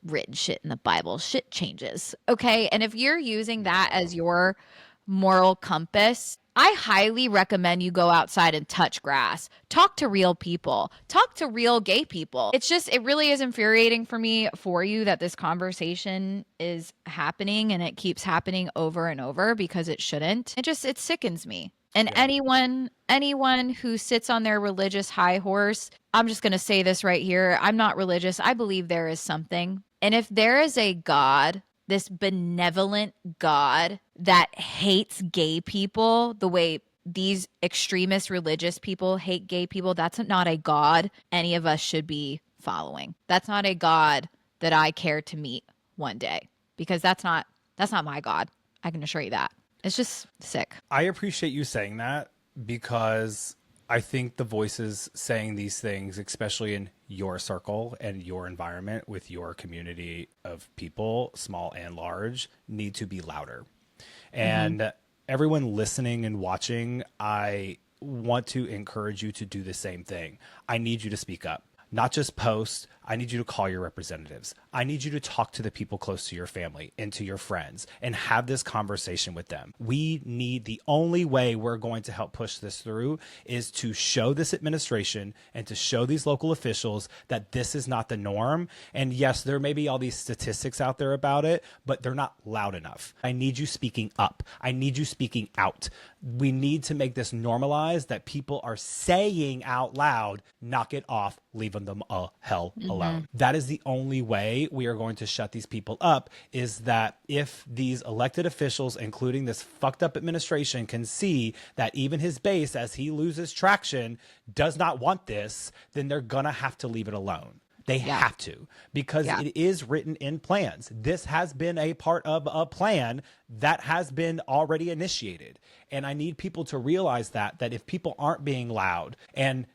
written shit in the Bible. Shit changes. Okay. And if you're using that as your moral compass, I highly recommend you go outside and touch grass. Talk to real people. Talk to real gay people. It really is infuriating for me for you that this conversation is happening, and it keeps happening over and over, because it shouldn't. It sickens me. And anyone who sits on their religious high horse, I'm just going to say this right here. I'm not religious. I believe there is something. And if there is a God, this benevolent God that hates gay people the way these extremist religious people hate gay people, that's not a God any of us should be following. That's not a God that I care to meet one day, because that's not my God. I can assure you that. It's just sick. I appreciate you saying that, because I think the voices saying these things, especially in your circle and your environment with your community of people, small and large, need to be louder. And everyone listening and watching, I want to encourage you to do the same thing. I need you to speak up. Not just post. I need you to call your representatives. I need you to talk to the people close to your family and to your friends and have this conversation with them. The only way we're going to help push this through is to show this administration and to show these local officials that this is not the norm. And yes, there may be all these statistics out there about it, but they're not loud enough. I need you speaking up. I need you speaking out. We need to make this normalized, that people are saying out loud, knock it off, leaving them hell alone. That is the only way we are going to shut these people up, is that if these elected officials, including this fucked up administration, can see that even his base, as he loses traction, does not want this, then they're gonna have to leave it alone. They have to, because it is written in plans. This has been a part of a plan that has been already initiated. And I need people to realize that if people aren't being loud, and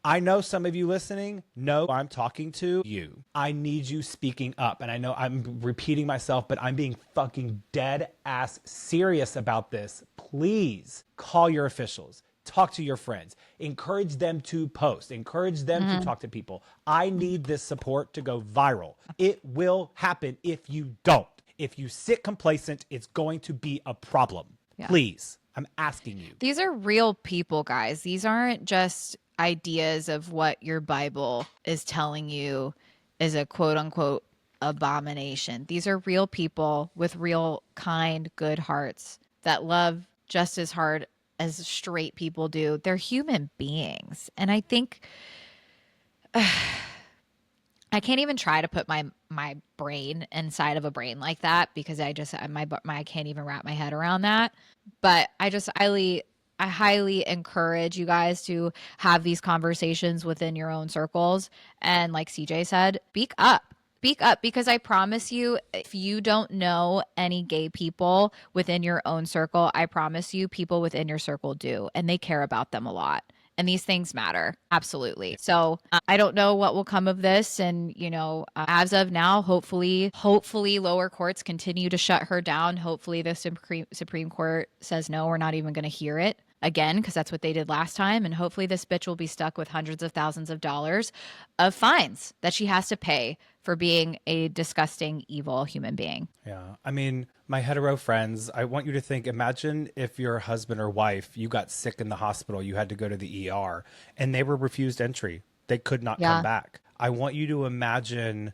I know some of you listening know I'm talking to you. I need you speaking up. And I know I'm repeating myself, but I'm being fucking dead ass serious about this. Please call your officials. talk to your friends, encourage them to post, encourage them to talk to people. I need this support to go viral. It will happen if you don't. If you sit complacent, it's going to be a problem. Yeah. Please, I'm asking you. These are real people, guys. These aren't just ideas of what your Bible is telling you is a quote unquote abomination. These are real people with real, kind, good hearts that love just as hard as straight people do. They're human beings. And I think I can't even try to put my brain inside of a brain like that, because I can't even wrap my head around that. But I highly encourage you guys to have these conversations within your own circles. And like CJ said, speak up. Speak up, because I promise you, if you don't know any gay people within your own circle, I promise you people within your circle do, and they care about them a lot. And these things matter. Absolutely. So I don't know what will come of this. And, as of now, hopefully lower courts continue to shut her down. Hopefully the Supreme Court says, no, we're not even going to hear it again, because that's what they did last time. And hopefully this bitch will be stuck with hundreds of thousands of dollars of fines that she has to pay for being a disgusting, evil human being. Yeah. I mean, my hetero friends, I want you to think, imagine if your husband or wife, you got sick in the hospital, you had to go to the ER, and they were refused entry. They could not come back. I want you to imagine,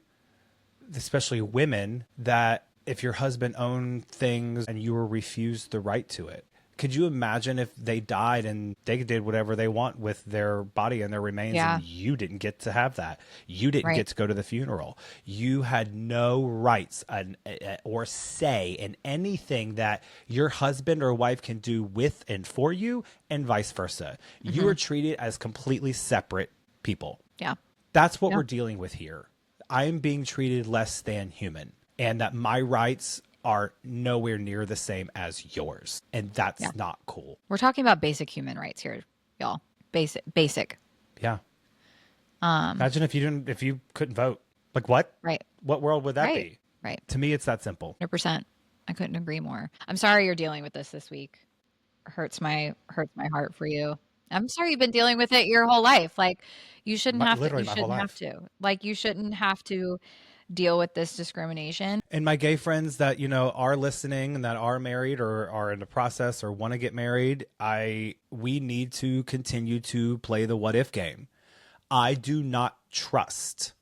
especially women, that if your husband owned things and you were refused the right to it. Could you imagine if they died and they did whatever they want with their body and their remains, and you didn't get to have that? You didn't get to go to the funeral. You had no rights or say in anything that your husband or wife can do with and for you, and vice versa. You are treated as completely separate people. Yeah. That's what we're dealing with here. I am being treated less than human, and that my rights are nowhere near the same as yours. And that's not cool. We're talking about basic human rights here, y'all. Basic. Yeah. Imagine if you couldn't vote. Like what? Right. What world would that be? Right. To me, it's that simple. 100%. I couldn't agree more. I'm sorry you're dealing with this week. Hurts my heart for you. I'm sorry you've been dealing with it your whole life. Like you shouldn't have to. You shouldn't have to. Like you shouldn't have to deal with this discrimination. And my gay friends that, are listening and that are married or are in the process or want to get married, we need to continue to play the what if game. I do not trust.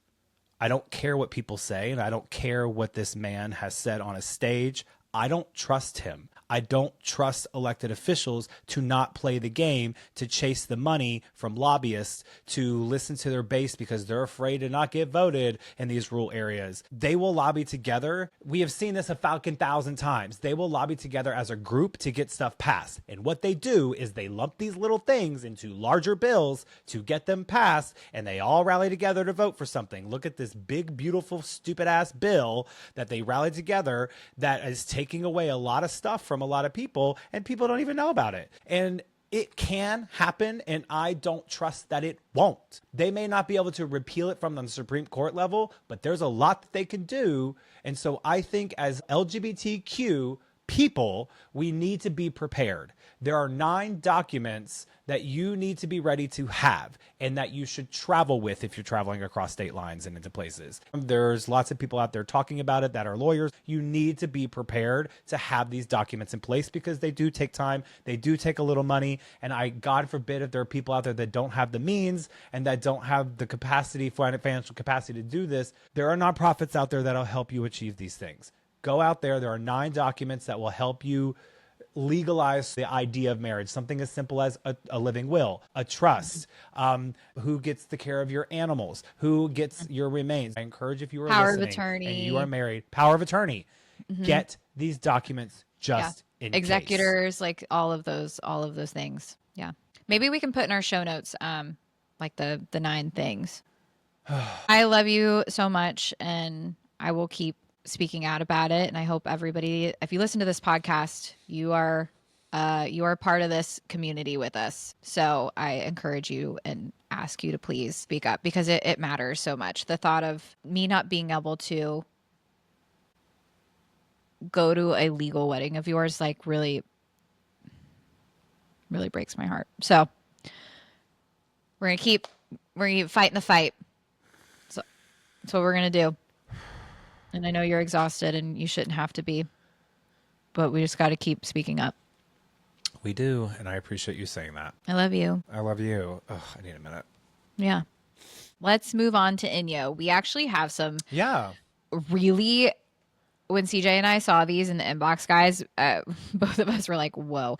I don't care what people say, and I don't care what this man has said on a stage. I don't trust him. I don't trust elected officials to not play the game, to chase the money from lobbyists, to listen to their base because they're afraid to not get voted in these rural areas. They will lobby together. We have seen this 1,000 times. They will lobby together as a group to get stuff passed. And what they do is they lump these little things into larger bills to get them passed, and they all rally together to vote for something. Look at this big, beautiful, stupid ass bill that they rallied together that is taking away a lot of stuff from a lot of people, and people don't even know about it. And it can happen, and I don't trust that it won't. They may not be able to repeal it from the Supreme Court level, but there's a lot that they can do. And so I think as LGBTQ people, we need to be prepared. There are 9 documents that you need to be ready to have and that you should travel with if you're traveling across state lines and into places. There's lots of people out there talking about it that are lawyers. You need to be prepared to have these documents in place because they do take time. They do take a little money. And God forbid, if there are people out there that don't have the means and that don't have the capacity, financial capacity to do this, there are nonprofits out there that'll help you achieve these things. Go out there. There are 9 documents that will help you legalize the idea of marriage. Something as simple as a living will, a trust, who gets the care of your animals, who gets your remains. I encourage, if you are power listening of attorney and you are married, power of attorney, get these documents just in executors, case. like all of those things. Yeah. Maybe we can put in our show notes, like the 9 things. I love you so much, and I will keep speaking out about it. And I hope everybody, if you listen to this podcast, you are part of this community with us. So I encourage you and ask you to please speak up, because it matters so much. The thought of me not being able to go to a legal wedding of yours, like really, Really breaks my heart. So we're gonna keep fighting the fight. So that's what we're gonna do. And I know you're exhausted and you shouldn't have to be, but we just got to keep speaking up. We do, and I appreciate you saying that. I love you. I love you. Ugh, I need a minute. Yeah. Let's move on to INYO. We actually have some really, when CJ and I saw these in the inbox, guys, both of us were like, whoa.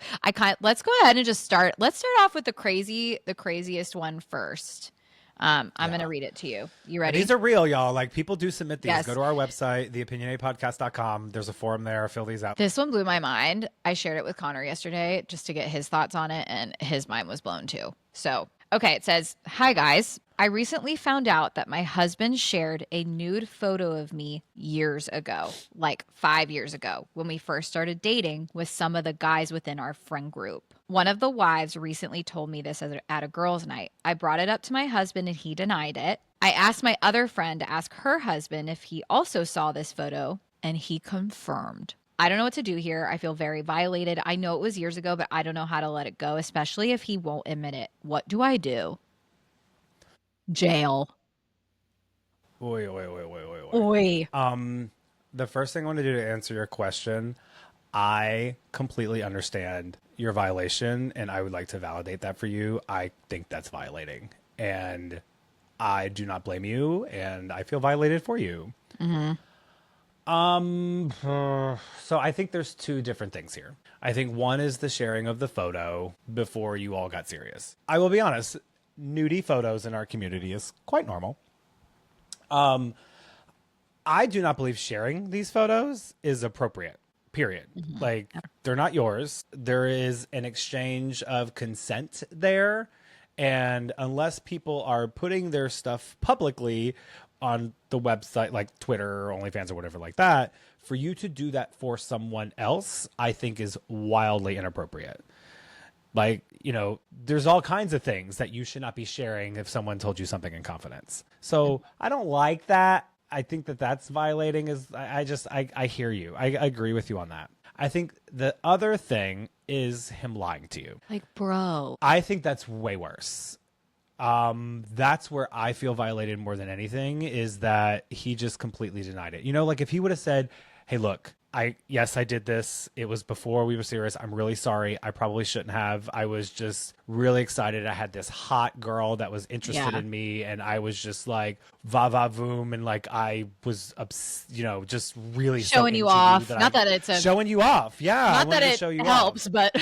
Let's go ahead and just start. Let's start off with the craziest one first. I'm going to read it to you. You ready? And these are real, y'all. Like, people do submit these. Yes. Go to our website, theopinionatedpodcast.com. There's a forum there. Fill these out. This one blew my mind. I shared it with Connor yesterday just to get his thoughts on it, and his mind was blown too. So, okay, it says, "Hi guys. I recently found out that my husband shared a nude photo of me years ago, like 5 years ago, when we first started dating with some of the guys within our friend group. One of the wives recently told me this at a girls' night. I brought it up to my husband and he denied it. I asked my other friend to ask her husband if he also saw this photo, and he confirmed. I don't know what to do here. I feel very violated. I know it was years ago, but I don't know how to let it go, especially if he won't admit it. What do I do?" Jail. Oi. The first thing I want to do to answer your question, I completely understand your violation, and I would like to validate that for you. I think that's violating, and I do not blame you, and I feel violated for you. So I think there's two different things here. I think one is the sharing of the photo before you all got serious. I will be honest, nudie photos in our community is quite normal. I do not believe sharing these photos is appropriate, period. Like, they're not yours. There is an exchange of consent there. And unless people are putting their stuff publicly on the website, like Twitter or OnlyFans or whatever like that, for you to do that for someone else, I think is wildly inappropriate. Like, you know, there's all kinds of things that you should not be sharing if someone told you something in confidence. So I don't like that. I think that that's violating. I hear you. I agree with you on that. I think the other thing is him lying to you. Like, bro. I think that's way worse. That's where I feel violated more than anything, is that he just completely denied it. You know, like if he would have said, "Hey, look, yes, I did this. It was before we were serious. I'm really sorry. I probably shouldn't have. I was just really excited. I had this hot girl that was interested in me, and I was just like va va voom, and like I was, just really showing you off. Not that it's showing you off. Yeah, not that it helps, but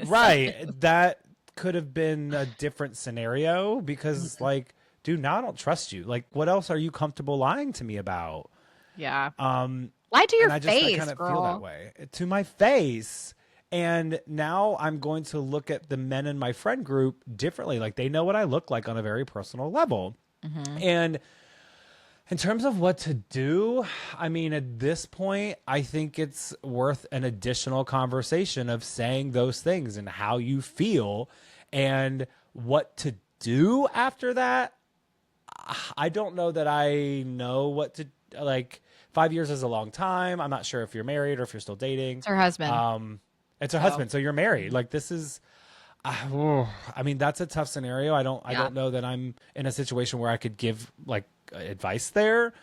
right. That could have been a different scenario because, like, dude, now I don't trust you. Like, what else are you comfortable lying to me about? Yeah. Lie to your I face, kind of girl. feel that way. To my face. And now I'm going to look at the men in my friend group differently. Like, they know what I look like on a very personal level. And in terms of what to do, I mean, at this point, I think it's worth an additional conversation of saying those things and how you feel and what to do after that. I don't know that I know what to, like, 5 years is a long time. I'm not sure if you're married or if you're still dating. It's her husband. It's her husband. So you're married. Like, this is, I mean, that's a tough scenario. I don't know that I'm in a situation where I could give like advice there.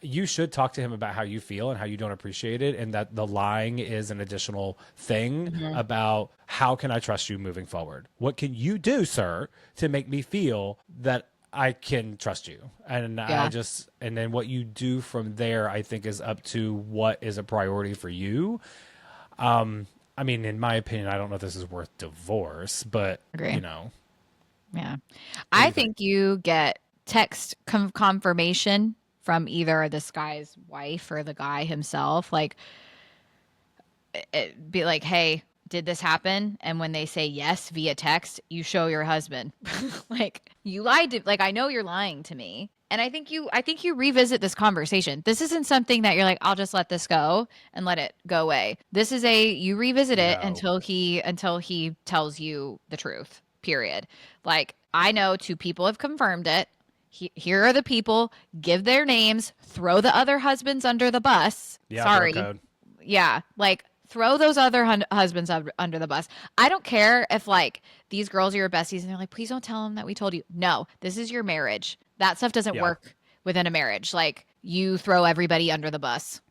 You should talk to him about how you feel and how you don't appreciate it, and that the lying is an additional thing about how can I trust you moving forward? What can you do, sir, to make me feel that I can trust you? And and then what you do from there, I think, is up to what is a priority for you. I mean, in my opinion, I don't know if this is worth divorce, but you know. Yeah. I think you get text confirmation from either this guy's wife or the guy himself. Like, be like, "Hey, did this happen?" And when they say yes via text, you show your husband. Like, you lied to, like, I know you're lying to me. And I think you revisit this conversation. This isn't something that you're like, I'll just let this go and let it go away. This is you revisit it until he tells you the truth, period. Like, I know 2 people have confirmed it. Here are the people, give their names, throw the other husbands under the bus. Yeah, sorry. bro code. Yeah. Like, throw those other husbands under the bus. I don't care if like these girls are your besties and they're like, please don't tell them that we told you. No, this is your marriage. That stuff doesn't work within a marriage. Like you throw everybody under the bus.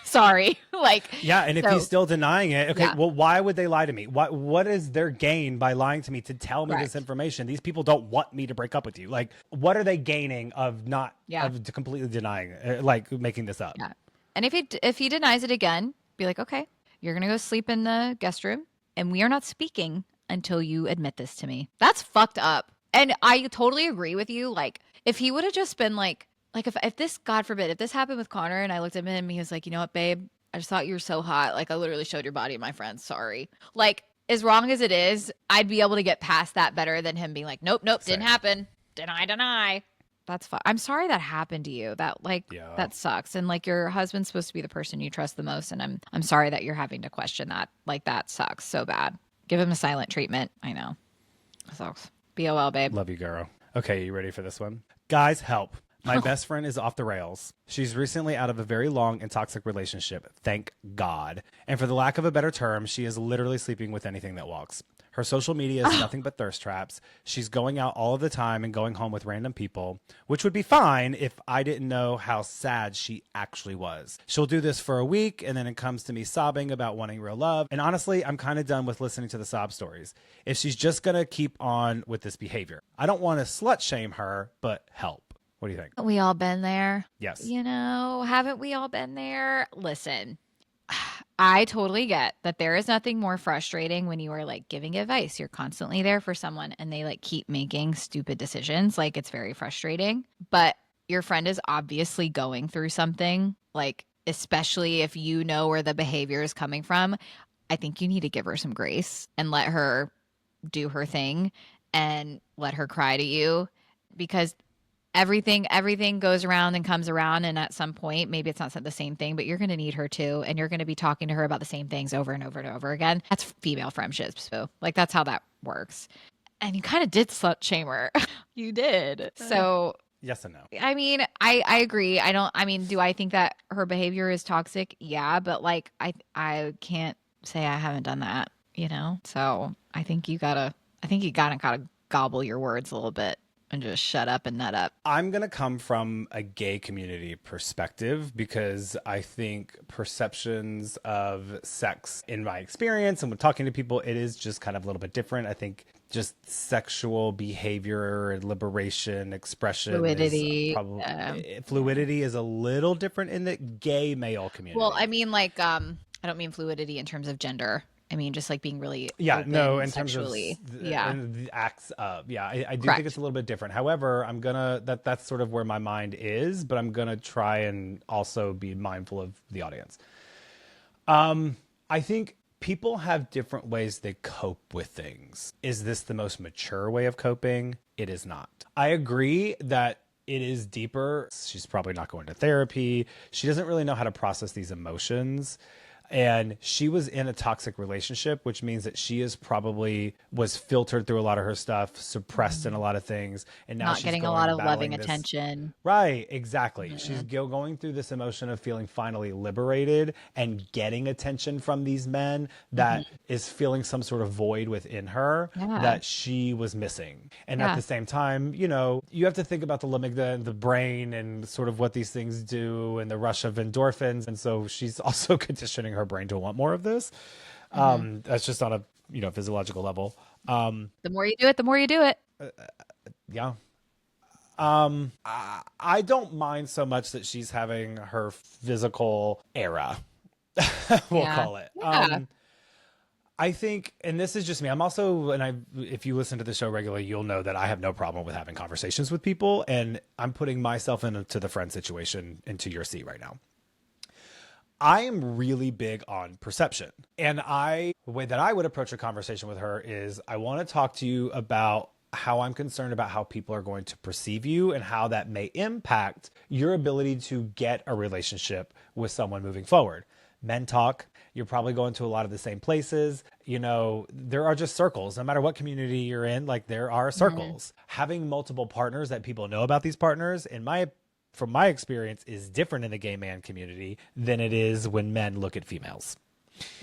Sorry. Like, yeah. And if he's still denying it, okay, Yeah. well, why would they lie to me? What is their gain by lying to me to tell me this information? These people don't want me to break up with you. Like, what are they gaining of not, of completely denying it, like making this up? Yeah. And if he denies it again, be like, okay, you're going to go sleep in the guest room and we are not speaking until you admit this to me. That's fucked up. And I totally agree with you. Like, if he would have just been like if this, God forbid, if this happened with Connor and I looked at him and he was like, you know what, babe, I just thought you were so hot. Like, I literally showed your body to my friends. Sorry. Like, as wrong as it is, I'd be able to get past that better than him being like, nope, didn't happen. Deny. That's fine. I'm sorry that happened to you. That that sucks. And like your husband's supposed to be the person you trust the most. And I'm sorry that you're having to question that. Like that sucks so bad. Give him a silent treatment. I know. It sucks. BOL, babe. Love you, girl. Okay, you ready for this one? Guys, help. My best friend is off the rails. She's recently out of a very long and toxic relationship. Thank God. And for the lack of a better term, she is literally sleeping with anything that walks. Her social media is nothing but thirst traps. She's going out all of the time and going home with random people, which would be fine if I didn't know how sad she actually was. She'll do this for a week, and then it comes to me sobbing about wanting real love. And honestly, I'm kind of done with listening to the sob stories. If she's just going to keep on with this behavior, I don't want to slut shame her, but help. What do you think? We all been there. Yes. You know, haven't we all been there? Listen, I totally get that there is nothing more frustrating when you are like giving advice. You're constantly there for someone and they like keep making stupid decisions. Like it's very frustrating, but your friend is obviously going through something, like, especially if you know where the behavior is coming from. I think you need to give her some grace and let her do her thing and let her cry to you, because everything goes around and comes around, and at some point maybe it's not the same thing, but you're going to need her too, and you're going to be talking to her about the same things over and over and over again. That's female friendships, so like that's how that works. And you kind of did slut shame her. You did. So yes and no. I mean, I agree. Do I think that her behavior is toxic? Yeah, but like I can't say I haven't done that, you know? So I think you gotta gobble your words a little bit and just shut up and nut up. I'm going to come from a gay community perspective because I think perceptions of sex, in my experience and when talking to people, it is just kind of a little bit different. I think just sexual behavior and liberation, expression, Fluidity. Fluidity is a little different in the gay male community. Well, I mean, like, I don't mean fluidity in terms of gender. I mean, just like being really in sexually. terms of the acts of I do Correct. think it's a little bit different. However, I'm gonna that's sort of where my mind is, but I'm gonna try and also be mindful of the audience. I think people have different ways they cope with things. Is this the most mature way of coping? It is not. I agree that it is deeper. She's probably not going to therapy. She doesn't really know how to process these emotions. And she was in a toxic relationship, which means that she was filtered through a lot of her stuff, suppressed in a lot of things, and now not she's getting a lot of loving attention. Right, exactly. Mm-hmm. She's going through this emotion of feeling finally liberated and getting attention from these men that is feeling some sort of void within her that she was missing. And at the same time, you know, you have to think about the amygdala and the brain and sort of what these things do and the rush of endorphins. And so she's also conditioning her brain to want more of this. That's just on a physiological level. The more you do it, the more you do it. Yeah. I don't mind so much that she's having her physical era. We'll call it. Yeah. I think, and this is just me, I'm also, if you listen to the show regularly, you'll know that I have no problem with having conversations with people, and I'm putting myself into the friend situation into your seat right now. I am really big on perception. And the way that I would approach a conversation with her is I want to talk to you about how I'm concerned about how people are going to perceive you and how that may impact your ability to get a relationship with someone moving forward. Men talk. You're probably going to a lot of the same places. You know, there are just circles. No matter what community you're in, like there are circles. Having multiple partners that people know about these partners, from my experience, is different in the gay man community than it is when men look at females.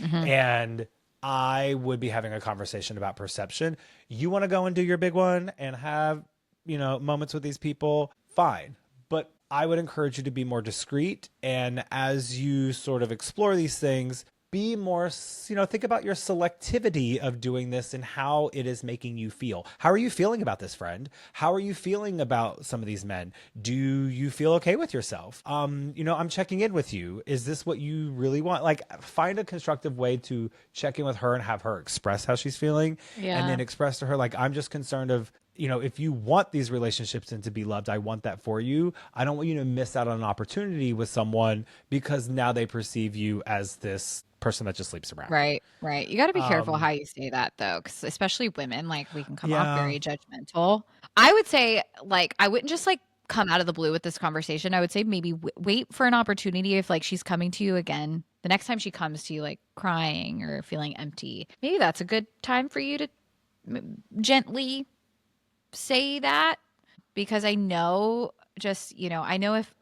And I would be having a conversation about perception. You want to go and do your big one and have, moments with these people, fine. But I would encourage you to be more discreet. And as you sort of explore these things, be more, think about your selectivity of doing this and how it is making you feel. How are you feeling about this, friend? How are you feeling about some of these men? Do you feel okay with yourself? I'm checking in with you. Is this what you really want? Like, find a constructive way to check in with her and have her express how she's feeling. Yeah. And then express to her, like, I'm just concerned of, if you want these relationships and to be loved, I want that for you. I don't want you to miss out on an opportunity with someone because now they perceive you as this person that just sleeps around. Right. You got to be careful how you say that, though, because especially women, like, we can come off very judgmental. I would say, like, I wouldn't just like come out of the blue with this conversation. I would say maybe wait for an opportunity if like she's coming to you again. The next time she comes to you, like crying or feeling empty, maybe that's a good time for you to gently say that, because I know I know if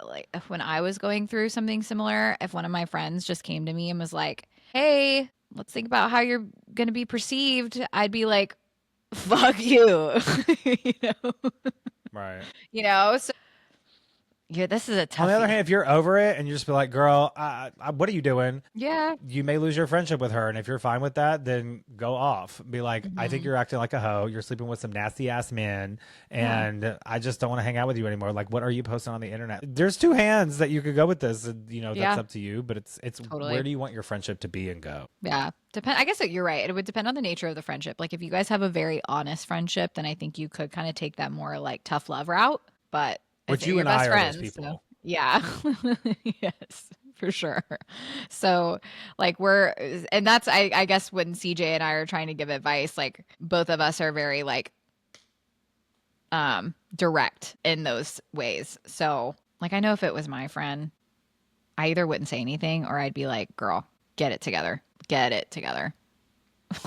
when I was going through something similar, if one of my friends just came to me and was like, hey, let's think about how you're going to be perceived, I'd be like, fuck you. Right. So yeah, this is a tough. On the other hand, if you're over it and you just be like, girl, what are you doing? Yeah. You may lose your friendship with her. And if you're fine with that, then go off. Be like, I think you're acting like a hoe. You're sleeping with some nasty ass men. And I just don't want to hang out with you anymore. Like, what are you posting on the internet? There's two hands that you could go with this. That's up to you. But it's totally. Where do you want your friendship to be and go? Yeah. I guess that you're right. It would depend on the nature of the friendship. Like, if you guys have a very honest friendship, then I think you could kind of take that more like tough love route. But which you and I are friends, those people. So, yeah. Yes, for sure. So like and that's, I guess when CJ and I are trying to give advice, like both of us are very like direct in those ways. So like, I know if it was my friend, I either wouldn't say anything or I'd be like, girl, get it together.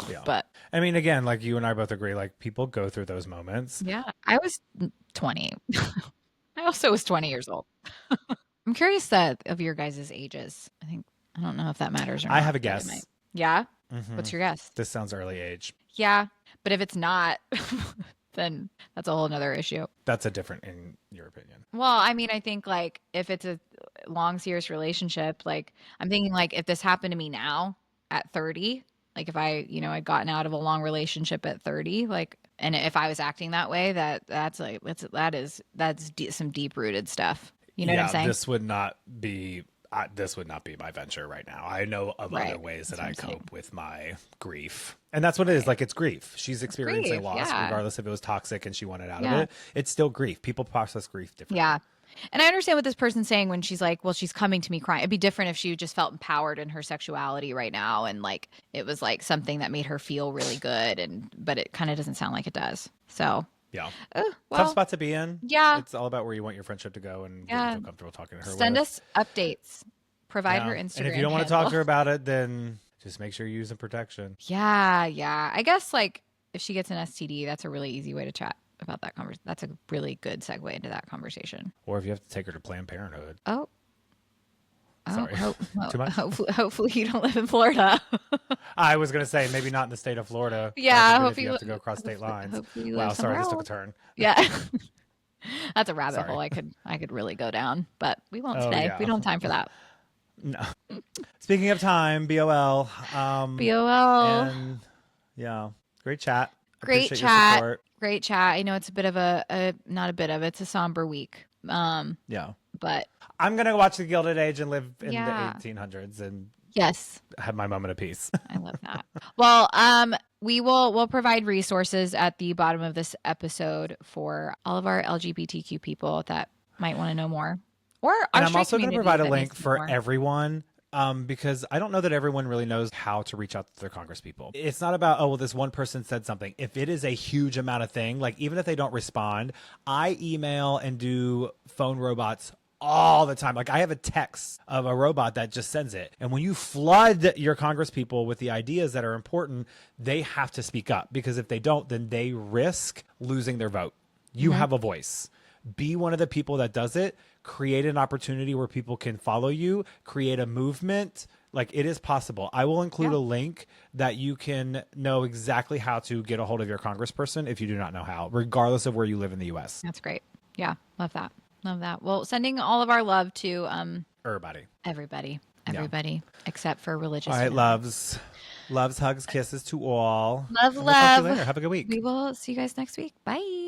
Yeah. But I mean, again, like you and I both agree, like people go through those moments. Yeah. I was 20. I also was 20 years old. I'm curious of your guys' ages. I don't know if that matters or not. I have a guess. Yeah? What's your guess? This sounds early age. Yeah. But if it's not, then that's a whole nother issue. That's a different in your opinion. Well, I mean, I think like if it's a long, serious relationship, like I'm thinking like if this happened to me now at 30, like if I, I'd gotten out of a long relationship at 30, like, and if I was acting that way, that's some deep rooted stuff. You know what I'm saying? This would not be my venture right now. I know of other ways that I cope with my grief. And that's what it is. Like, it's grief. She's experiencing loss, regardless if it was toxic and she wanted out of it. It's still grief. People process grief differently. Yeah. And I understand what this person's saying when she's like, well, she's coming to me crying. It'd be different if she just felt empowered in her sexuality right now. And like, it was like something that made her feel really good. But it kind of doesn't sound like it does. So. Yeah. Tough spot to be in. Yeah. It's all about where you want your friendship to go and feel comfortable talking to her. Send us updates. Provide her Instagram. And if you don't want to talk to her about it, then just make sure you're using protection. Yeah. I guess like if she gets an STD, that's a really easy way to chat about that conversation. That's a really good segue into that conversation. Or if you have to take her to Planned Parenthood. Oh. Sorry. Too much? Hopefully you don't live in Florida. I was going to say, maybe not in the state of Florida. Yeah. Hopefully you have to go across state lines. Wow, sorry, this took a turn. Yeah. That's a rabbit hole I could really go down, but we won't today. Yeah. We don't have time for that. No. Speaking of time, BOL. BOL. And great chat. Great chat. Great chat. I know it's a bit of it's a somber week. But I'm going to watch The Gilded Age and live in the 1800s and have my moment of peace. I love that. Well, we'll provide resources at the bottom of this episode for all of our LGBTQ people that might want to know more. And I'm also going to provide a link for everyone because I don't know that everyone really knows how to reach out to their congresspeople. It's not about, this one person said something. If it is a huge amount of thing, like even if they don't respond, I email and do phone robots all the time. Like I have a text of a robot that just sends it. And when you flood your congresspeople with the ideas that are important, they have to speak up because if they don't, then they risk losing their vote. You have a voice. Be one of the people that does it. Create an opportunity where people can follow you, create a movement, Like, it is possible. I will include Yeah. a link that you can know exactly how to get a hold of your congressperson if you do not know how, regardless of where you live in the U.S. That's great. Yeah. Love that. Love that. Well, sending all of our love to Everybody. everybody except for religious. All right, fanatics. loves, hugs, kisses to all. Love, And we'll talk to you love. later. Have a good week. We will see you guys next week. Bye.